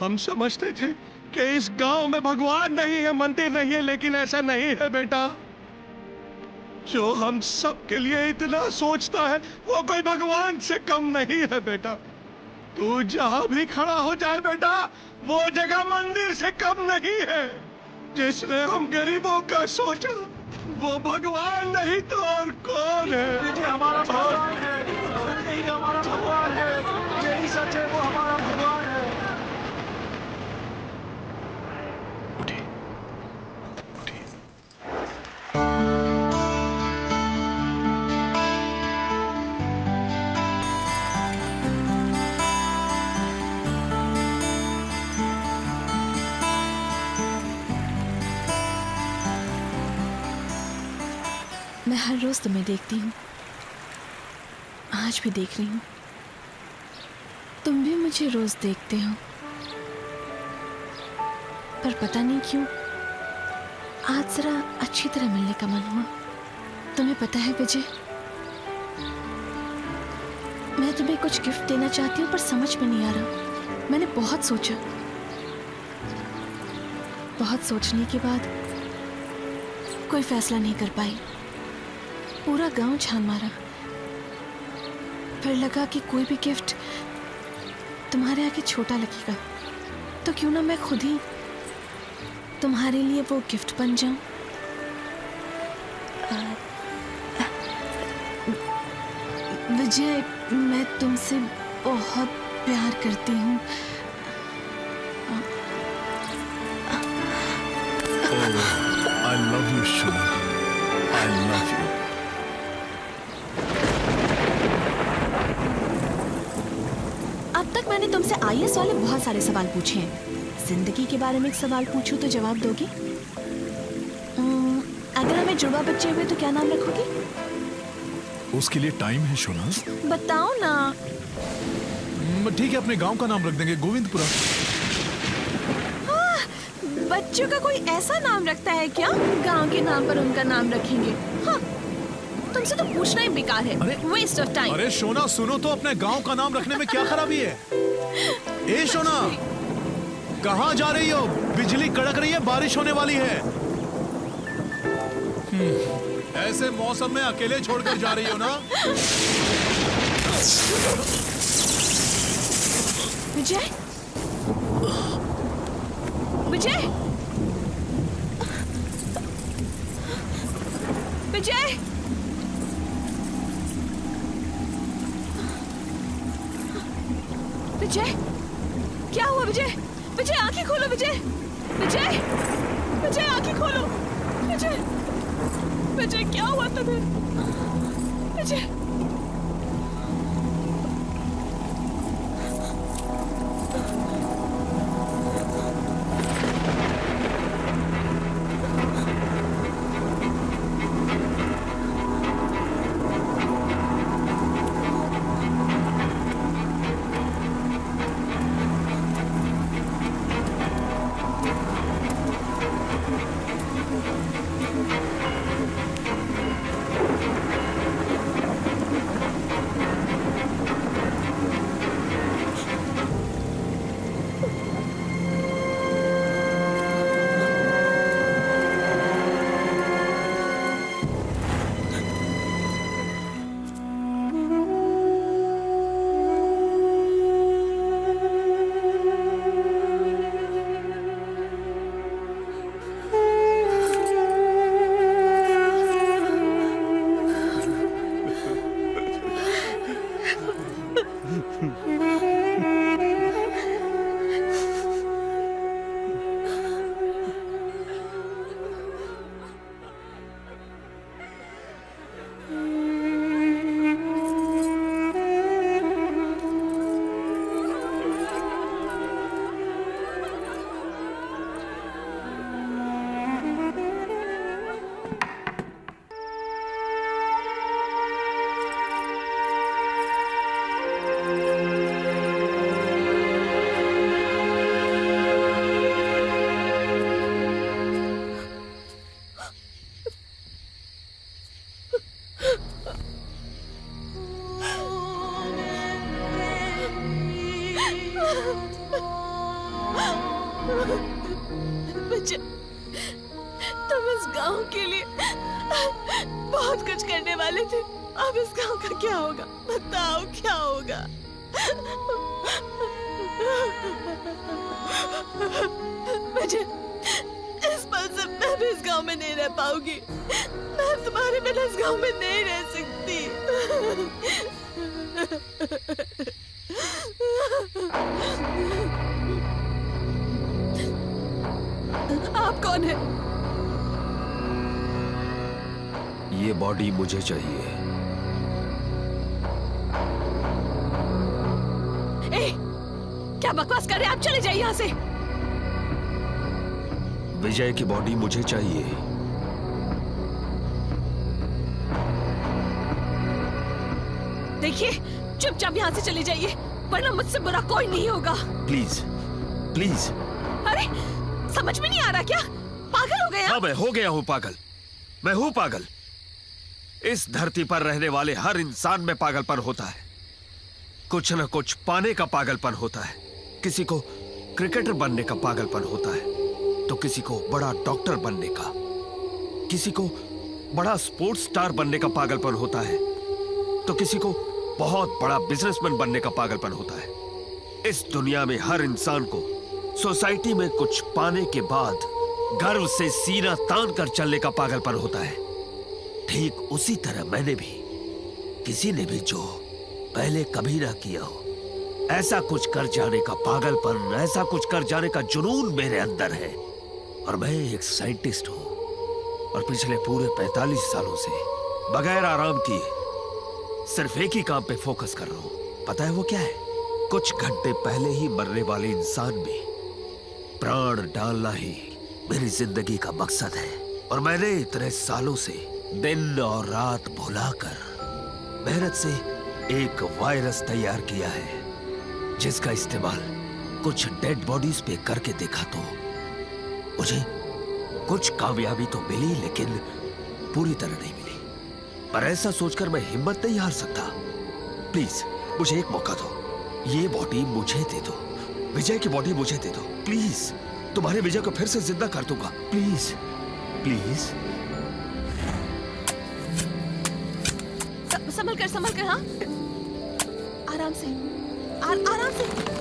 हम समझते थे कि इस गांव में भगवान नहीं है, मंदिर नहीं है, लेकिन ऐसा नहीं है बेटा। जो हम सब के लिए इतना सोचता है वो कोई भगवान से कम नहीं है बेटा। तू जहां भी खड़ा हो जाए बेटा, वो जगह मंदिर से कम नहीं है। जिसने हम गरीबों का सोचा वो भगवान नहीं तो और कौन है? ये हमारा भगवान है, यही हमारा भगवान है, यही सच है, वो हमारा भगवान है। मैं हर रोज तुम्हें देखती हूँ, आज भी देख रही हूँ। तुम भी मुझे रोज देखते हो, पर पता नहीं क्यों आज जरा अच्छी तरह मिलने का मन हुआ। तुम्हें पता है विजय, मैं तुम्हें कुछ गिफ्ट देना चाहती हूँ पर समझ में नहीं आ रहा। मैंने बहुत सोचा, बहुत सोचने के बाद कोई फैसला नहीं कर पाई। पूरा गांव छान मारा, फिर लगा कि कोई भी गिफ्ट तुम्हारे आगे छोटा लगेगा, तो क्यों ना मैं खुद ही तुम्हारे लिए वो गिफ्ट बन जाऊं? विजय, मैं तुमसे बहुत प्यार करती हूँ। I love you, Shona. I love you. अब तक मैंने तुमसे IAS वाले बहुत सारे सवाल पूछे हैं। जिंदगी के बारे में एक सवाल पूछूं तो जवाब दोगे? अगर हमें जुड़वा बच्चे हुए तो क्या नाम रखोगे? उसके लिए टाइम है शोना। बताओ ना। ठीक है, अपने गांव का नाम रख देंगे गोविंदपुरा। हाँ, बच्चों का कोई ऐसा नाम रखता है क्या? गांव के नाम पर उनका नाम रखेंगे। हाँ, तुमसे तो पूछना ही बेकार है। Waste of time. अरे शोना सुनो तो, अपने गांव का नाम रखने में क्या खराबी है? ए शोना, कहाँ जा रही हो? बिजली कड़क रही है, बारिश होने वाली है। ऐसे मौसम में अकेले छोड़कर जा रही हो ना? विजय, विजय, विजय, विजय, क्या हुआ विजय? विजय आंखें खोलो विजय, विजय, विजय आंखें खोलो विजय, विजय क्या हुआ तुम्हें? विजय, विजय, तुम इस गांव के लिए बहुत कुछ करने वाले थे। अब इस गांव का क्या होगा? बताओ क्या होगा? विजय, इस पल से मैं भी इस गांव में नहीं रह पाऊंगी। मैं तुम्हारे बिना इस गांव में नहीं रह सकती। आप कौन है? ये बॉडी मुझे चाहिए। ए, क्या बकवास कर रहे हैं आप? चले जाइए यहाँ से। विजय की बॉडी मुझे चाहिए। देखिए, चुपचाप यहाँ से चले जाइए, वरना मुझसे बुरा कोई नहीं होगा। Please, please. अरे, समझ में नहीं आ रहा क्या? पागल हो गए आप? हाँ, मैं हो गया हूँ पागल। मैं हूँ पागल। इस धरती पर रहने वाले हर इंसान में पागलपन होता है। कुछ न कुछ पाने का पागलपन होता है। किसी को क्रिकेटर बनने का पागलपन होता है, तो किसी को बड़ा डॉक्टर बनने का, किसी को बड़ा स्पोर्ट्स स्टार बनने का पागलपन होता है, तो किसी को बहुत बड़ा बिजनेसमैन बनने का पागलपन होता है। इस दुनिया में हर इंसान को सोसाइटी में कुछ पाने के बाद गर्व से सीना तान कर चलने का पागलपन होता है, ठीक उसी तरह मैंने भी, किसी ने भी जो पहले कभी ना किया हो, ऐसा कुछ कर जाने का पागलपन, ऐसा कुछ कर जाने का जुनून मेरे अंदर है। और मैं एक साइंटिस्ट हूं और पिछले पूरे 45 सालों से बगैर आराम किए सिर्फ एक ही काम पे फोकस कर रहा हूं। पता है वो क्या है? कुछ घंटे पहले ही मरने वाले इंसान में प्राण डालना ही मेरी जिंदगी का मकसद है। और मैंने इतने सालों से दिन और रात भुलाकर मेहनत से एक वायरस तैयार किया है, जिसका इस्तेमाल कुछ डेड बॉडीज पे करके देखा तो मुझे कुछ कामयाबी तो मिली, लेकिन पूरी तरह नहीं मिली। पर ऐसा सोचकर मैं हिम्मत नहीं हार सकता। प्लीज मुझे एक मौका दो, ये बॉडी मुझे दे दो, विजय की बॉडी मुझे दे दो प्लीज। तुम्हारे विजय को फिर से जिंदा कर दूंगा, प्लीज प्लीज। संभल कर, हाँ, आराम से, आराम से।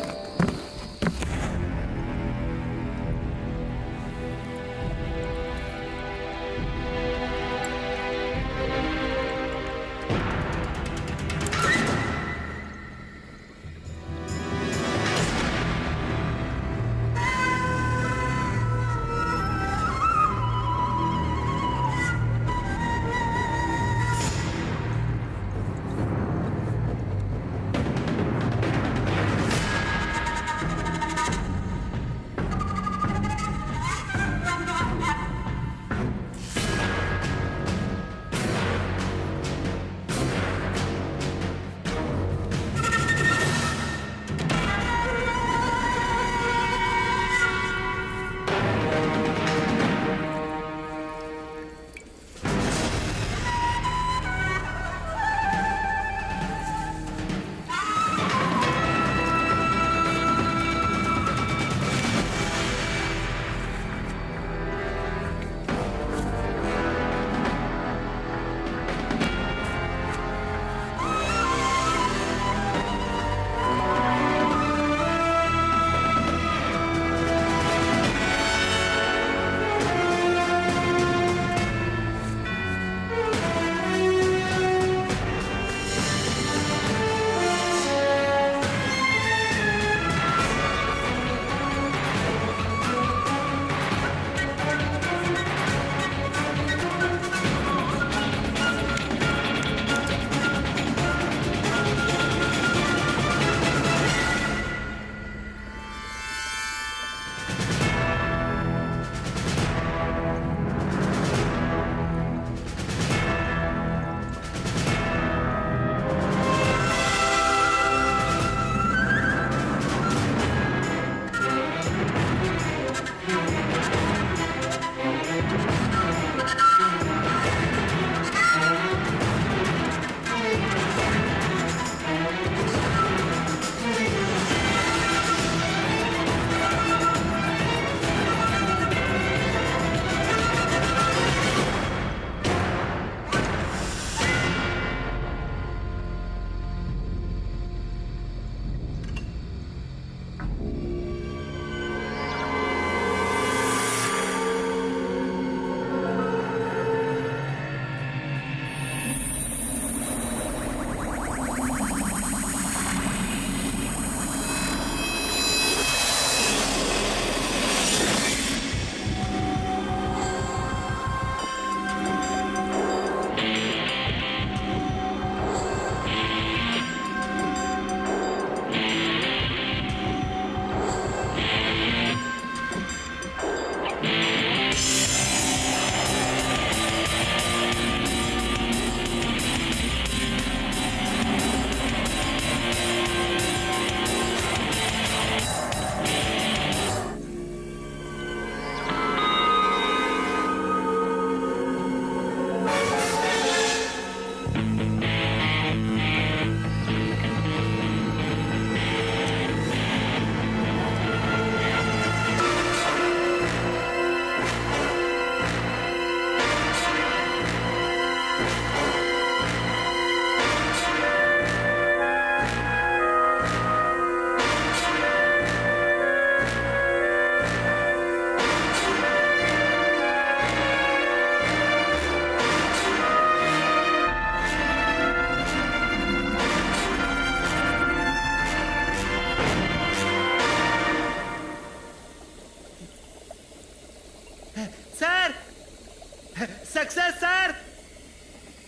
सक्सेस सर,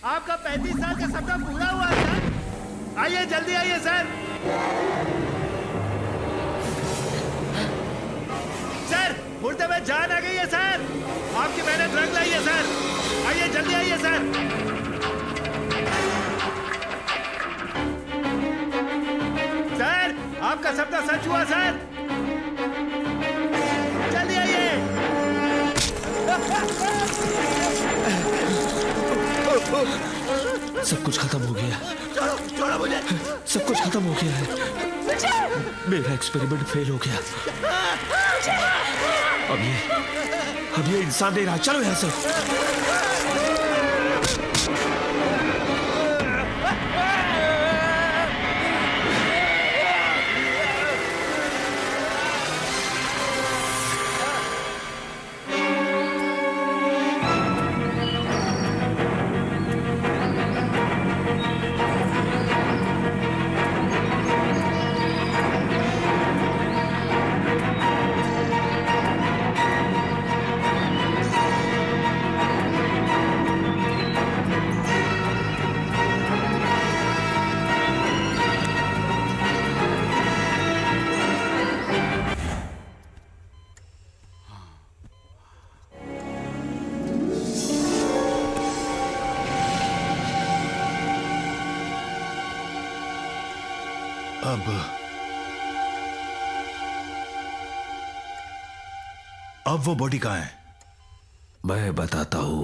आपका 35 साल का सपना पूरा हुआ सर। आइए जल्दी आइए सर। सर मुर्दे में जान आ गई है सर, आपकी मेहनत रंग लाई है सर। आइए जल्दी आइए सर। सर आपका सपना सच हुआ सर, जल्दी आइए। सब कुछ खत्म हो गया। छोड़ो मुझे। सब कुछ खत्म हो गया है। मेरा एक्सपेरिमेंट फेल हो गया। अब ये इंसान नहीं रहा। चलो यहाँ से। अब वो बॉडी कहाँ है? मैं बताता हूं।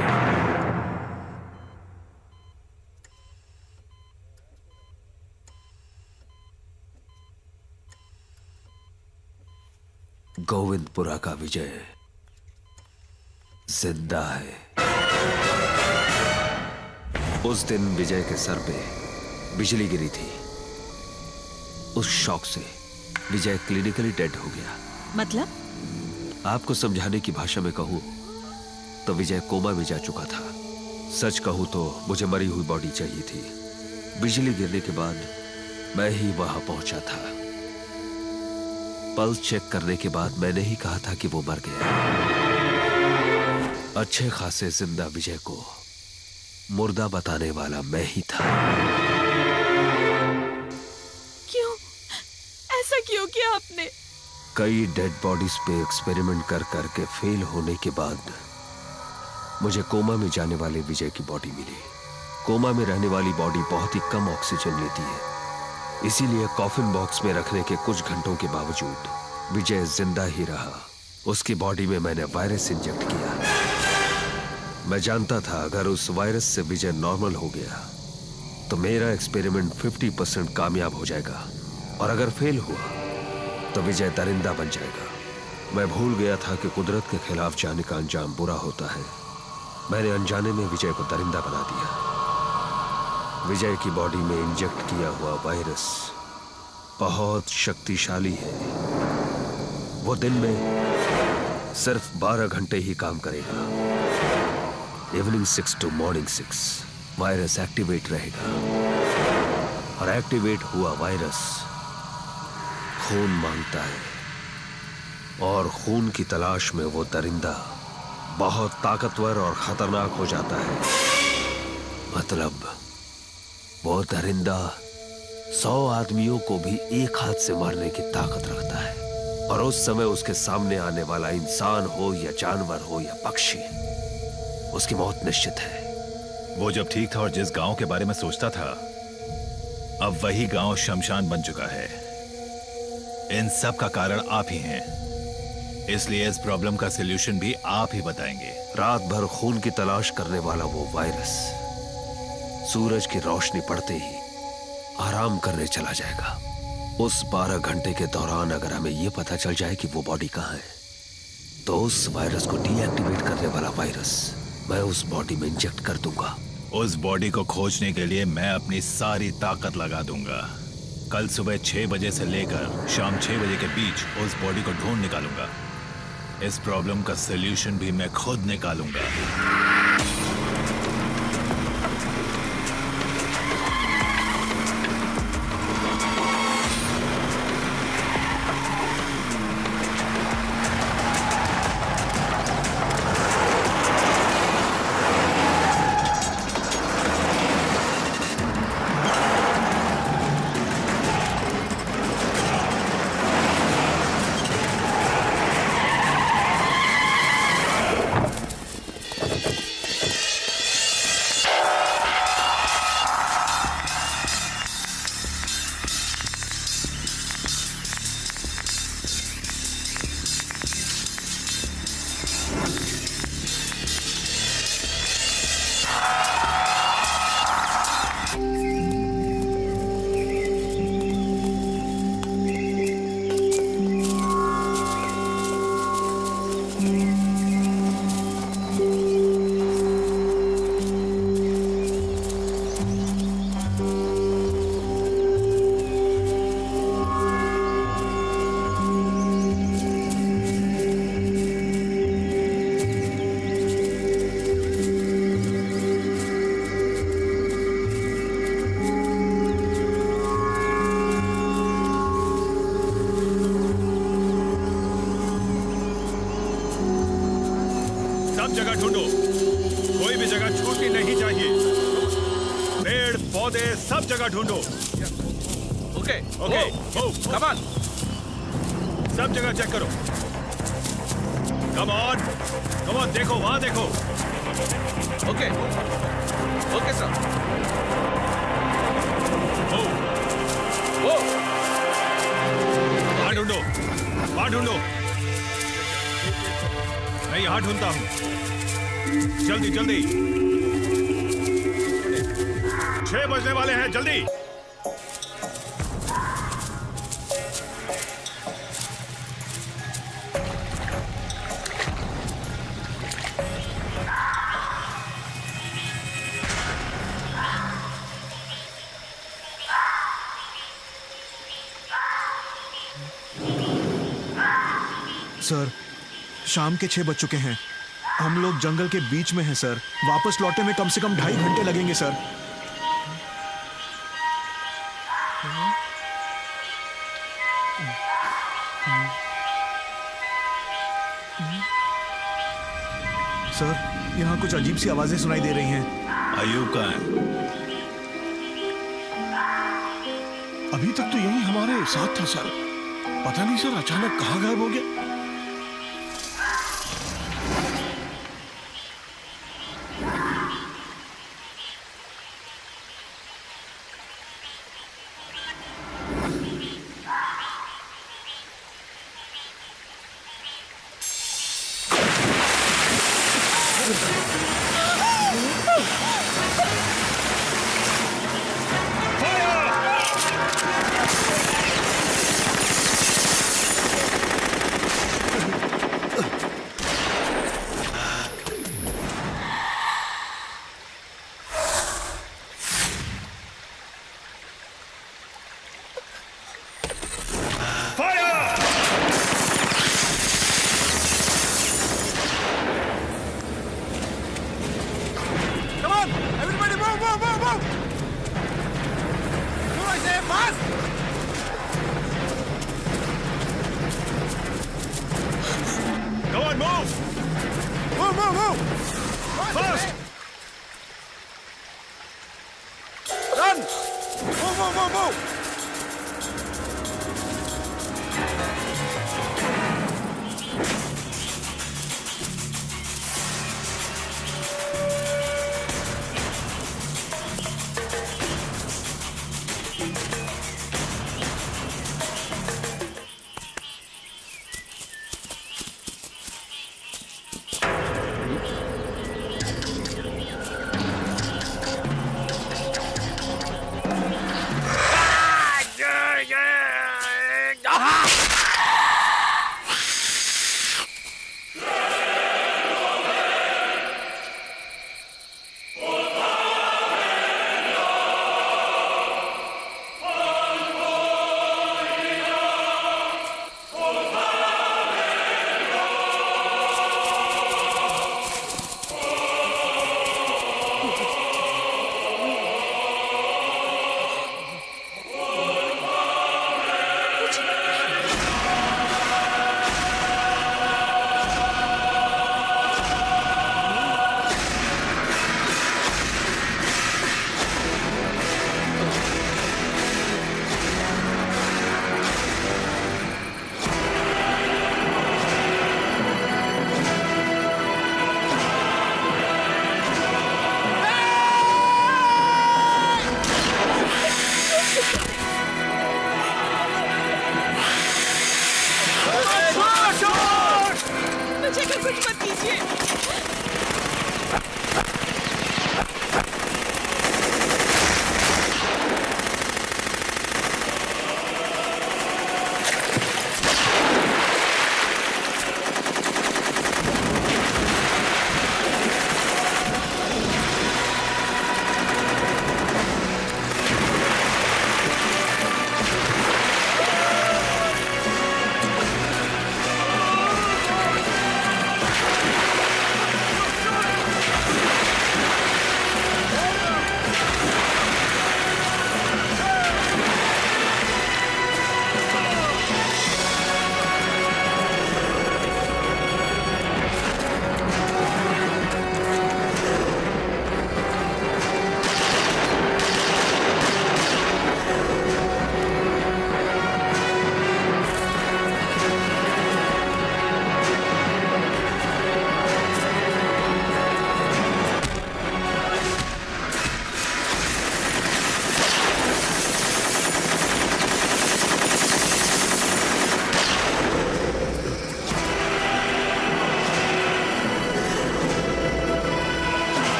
गोविंदपुरा का विजय जिंदा है। उस दिन विजय के सर पे बिजली गिरी थी। उस शॉक से विजय क्लिनिकली डेड हो गया। मतलब? आपको समझाने की भाषा में कहूं तो विजय कोमा में जा चुका था। सच कहूं तो मुझे मरी हुई बॉडी चाहिए थी। बिजली गिरने के बाद मैं ही वहां पहुंचा था। पल्स चेक करने के बाद मैंने ही कहा था कि वो मर गया। अच्छे खासे जिंदा विजय को मुर्दा बताने वाला मैं ही था। क्यों? ऐसा क्यों किया आपने? कई डेड बॉडीज पे एक्सपेरिमेंट कर करके फेल होने के बाद मुझे कोमा में जाने वाले विजय की बॉडी मिली। कोमा में रहने वाली बॉडी बहुत ही कम ऑक्सीजन लेती है, इसीलिए कॉफिन बॉक्स में रखने के कुछ घंटों के बावजूद विजय जिंदा ही रहा। उसकी बॉडी में मैंने वायरस इंजेक्ट किया। मैं जानता था अगर उस वायरस से विजय नॉर्मल हो गया तो मेरा एक्सपेरिमेंट 50% कामयाब हो जाएगा, और अगर फेल हुआ तो विजय दरिंदा बन जाएगा। मैं भूल गया था कि कुदरत के खिलाफ जाने का अंजाम बुरा होता है। मैंने अनजाने में विजय को दरिंदा बना दिया। विजय की बॉडी में इंजेक्ट किया हुआ वायरस बहुत शक्तिशाली है। वो दिन में सिर्फ 12 घंटे ही काम करेगा। Evening 6 to morning 6 virus activate रहेगा, और एक्टिवेट हुआ वायरस खून मांगता है, और खून की तलाश में वो दरिंदा बहुत ताकतवर और खतरनाक हो जाता है। मतलब वो दरिंदा 100 आदमियों को भी एक हाथ से मारने की ताकत रखता है, और उस समय उसके सामने आने वाला इंसान हो या जानवर हो या पक्षी, उसकी मौत निश्चित है। वो जब ठीक था और जिस गांव के बारे में सोचता था, अब वही गांव शमशान बन चुका है। इन सब का कारण आप ही हैं, इसलिए इस प्रॉब्लम का सलूशन भी आप ही बताएंगे। रात भर खून की तलाश करने वाला वो वायरस सूरज की रोशनी पड़ते ही आराम करने चला जाएगा। उस 12 घंटे के दौरान अगर हमें यह पता चल जाए कि वो बॉडी कहाँ है, तो उस वायरस को डीएक्टिवेट करने वाला वायरस मैं उस बॉडी में इंजेक्ट कर दूंगा। उस बॉडी को खोजने के लिए मैं अपनी सारी ताकत लगा दूंगा। कल सुबह 6 बजे से लेकर शाम 6 बजे के बीच उस बॉडी को ढूंढ निकालूंगा। इस प्रॉब्लम का सलूशन भी मैं खुद निकालूंगा। जगह ढूंढो, कोई भी जगह छूटनी नहीं चाहिए। पेड़ पौधे सब जगह ढूंढो। Okay okay, come on. सब जगह चेक करो। कम ऑन, देखो, वहां देखो। Okay okay sir. वहां ढूंढो, वहां ढूंढो। मैं यहां ढूंढता हूं। जल्दी जल्दी, 6 बजने वाले हैं, जल्दी। सर, शाम के 6 बज चुके हैं। हम लोग जंगल के बीच में हैं सर। वापस लौटने में कम से कम 2.5 घंटे लगेंगे सर। सर, यहाँ कुछ अजीब सी आवाजें सुनाई दे रही हैं। अयूब कहाँ है? अभी तक तो यही हमारे साथ था सर। पता नहीं सर अचानक कहाँ गायब हो गया।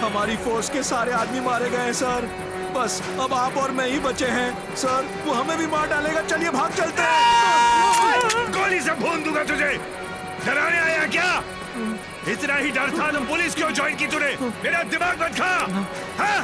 हमारी फोर्स के सारे आदमी मारे गए हैं सर। बस अब आप और मैं ही बचे हैं सर। वो हमें भी मार डालेगा। चलिए भाग चलते हैं। गोली से भून दूंगा तुझे। डराने आया क्या? इतना ही डर था तो पुलिस क्यों ज्वाइन की तूने? मेरा दिमाग मत खा। हाँ?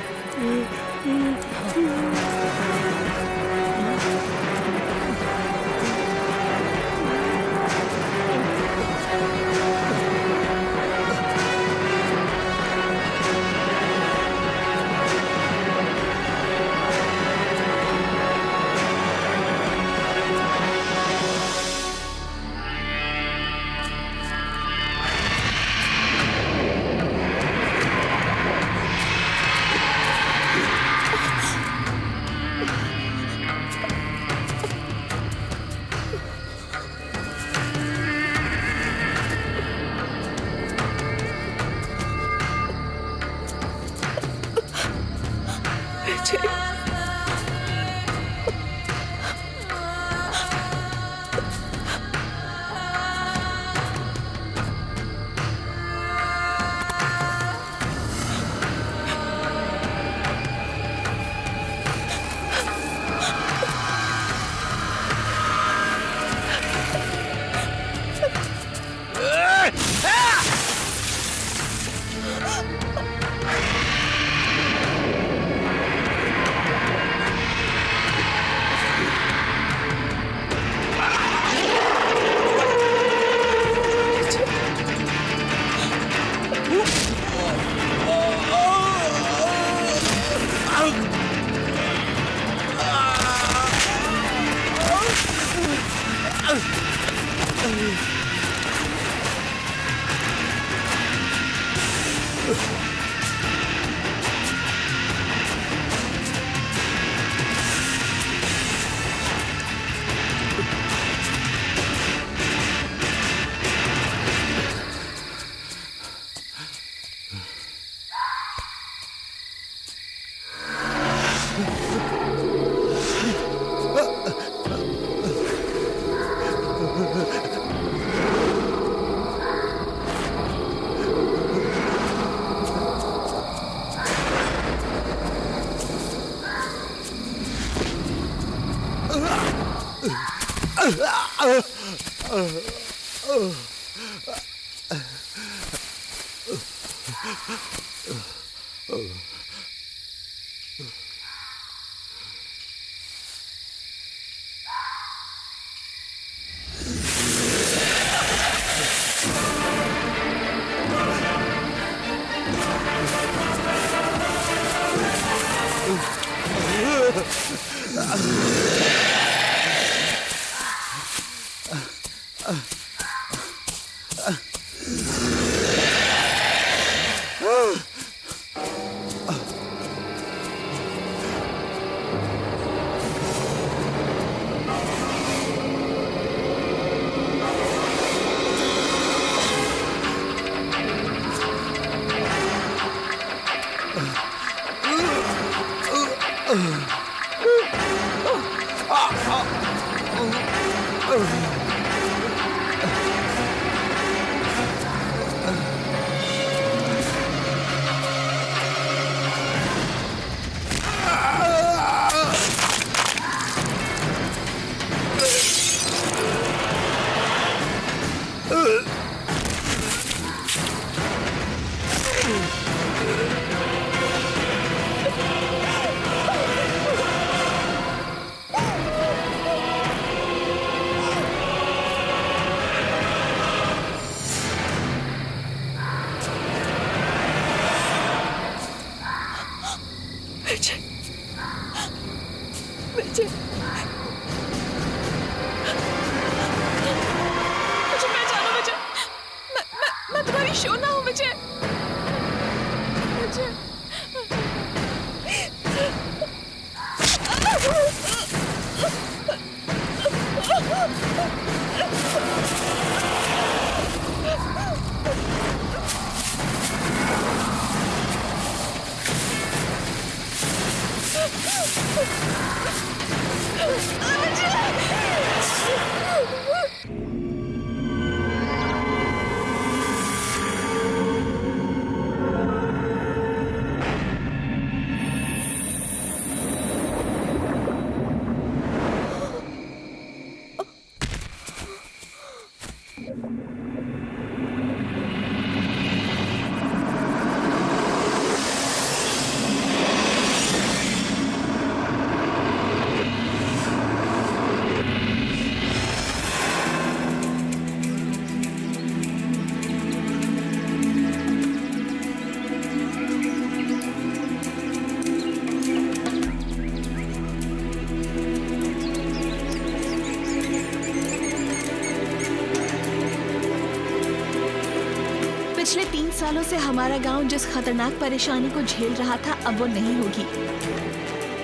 सालों से हमारा गांव जिस खतरनाक परेशानी को झेल रहा था अब वो नहीं होगी।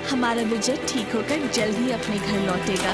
हमारा विजय ठीक होकर जल्द ही अपने घर लौटेगा।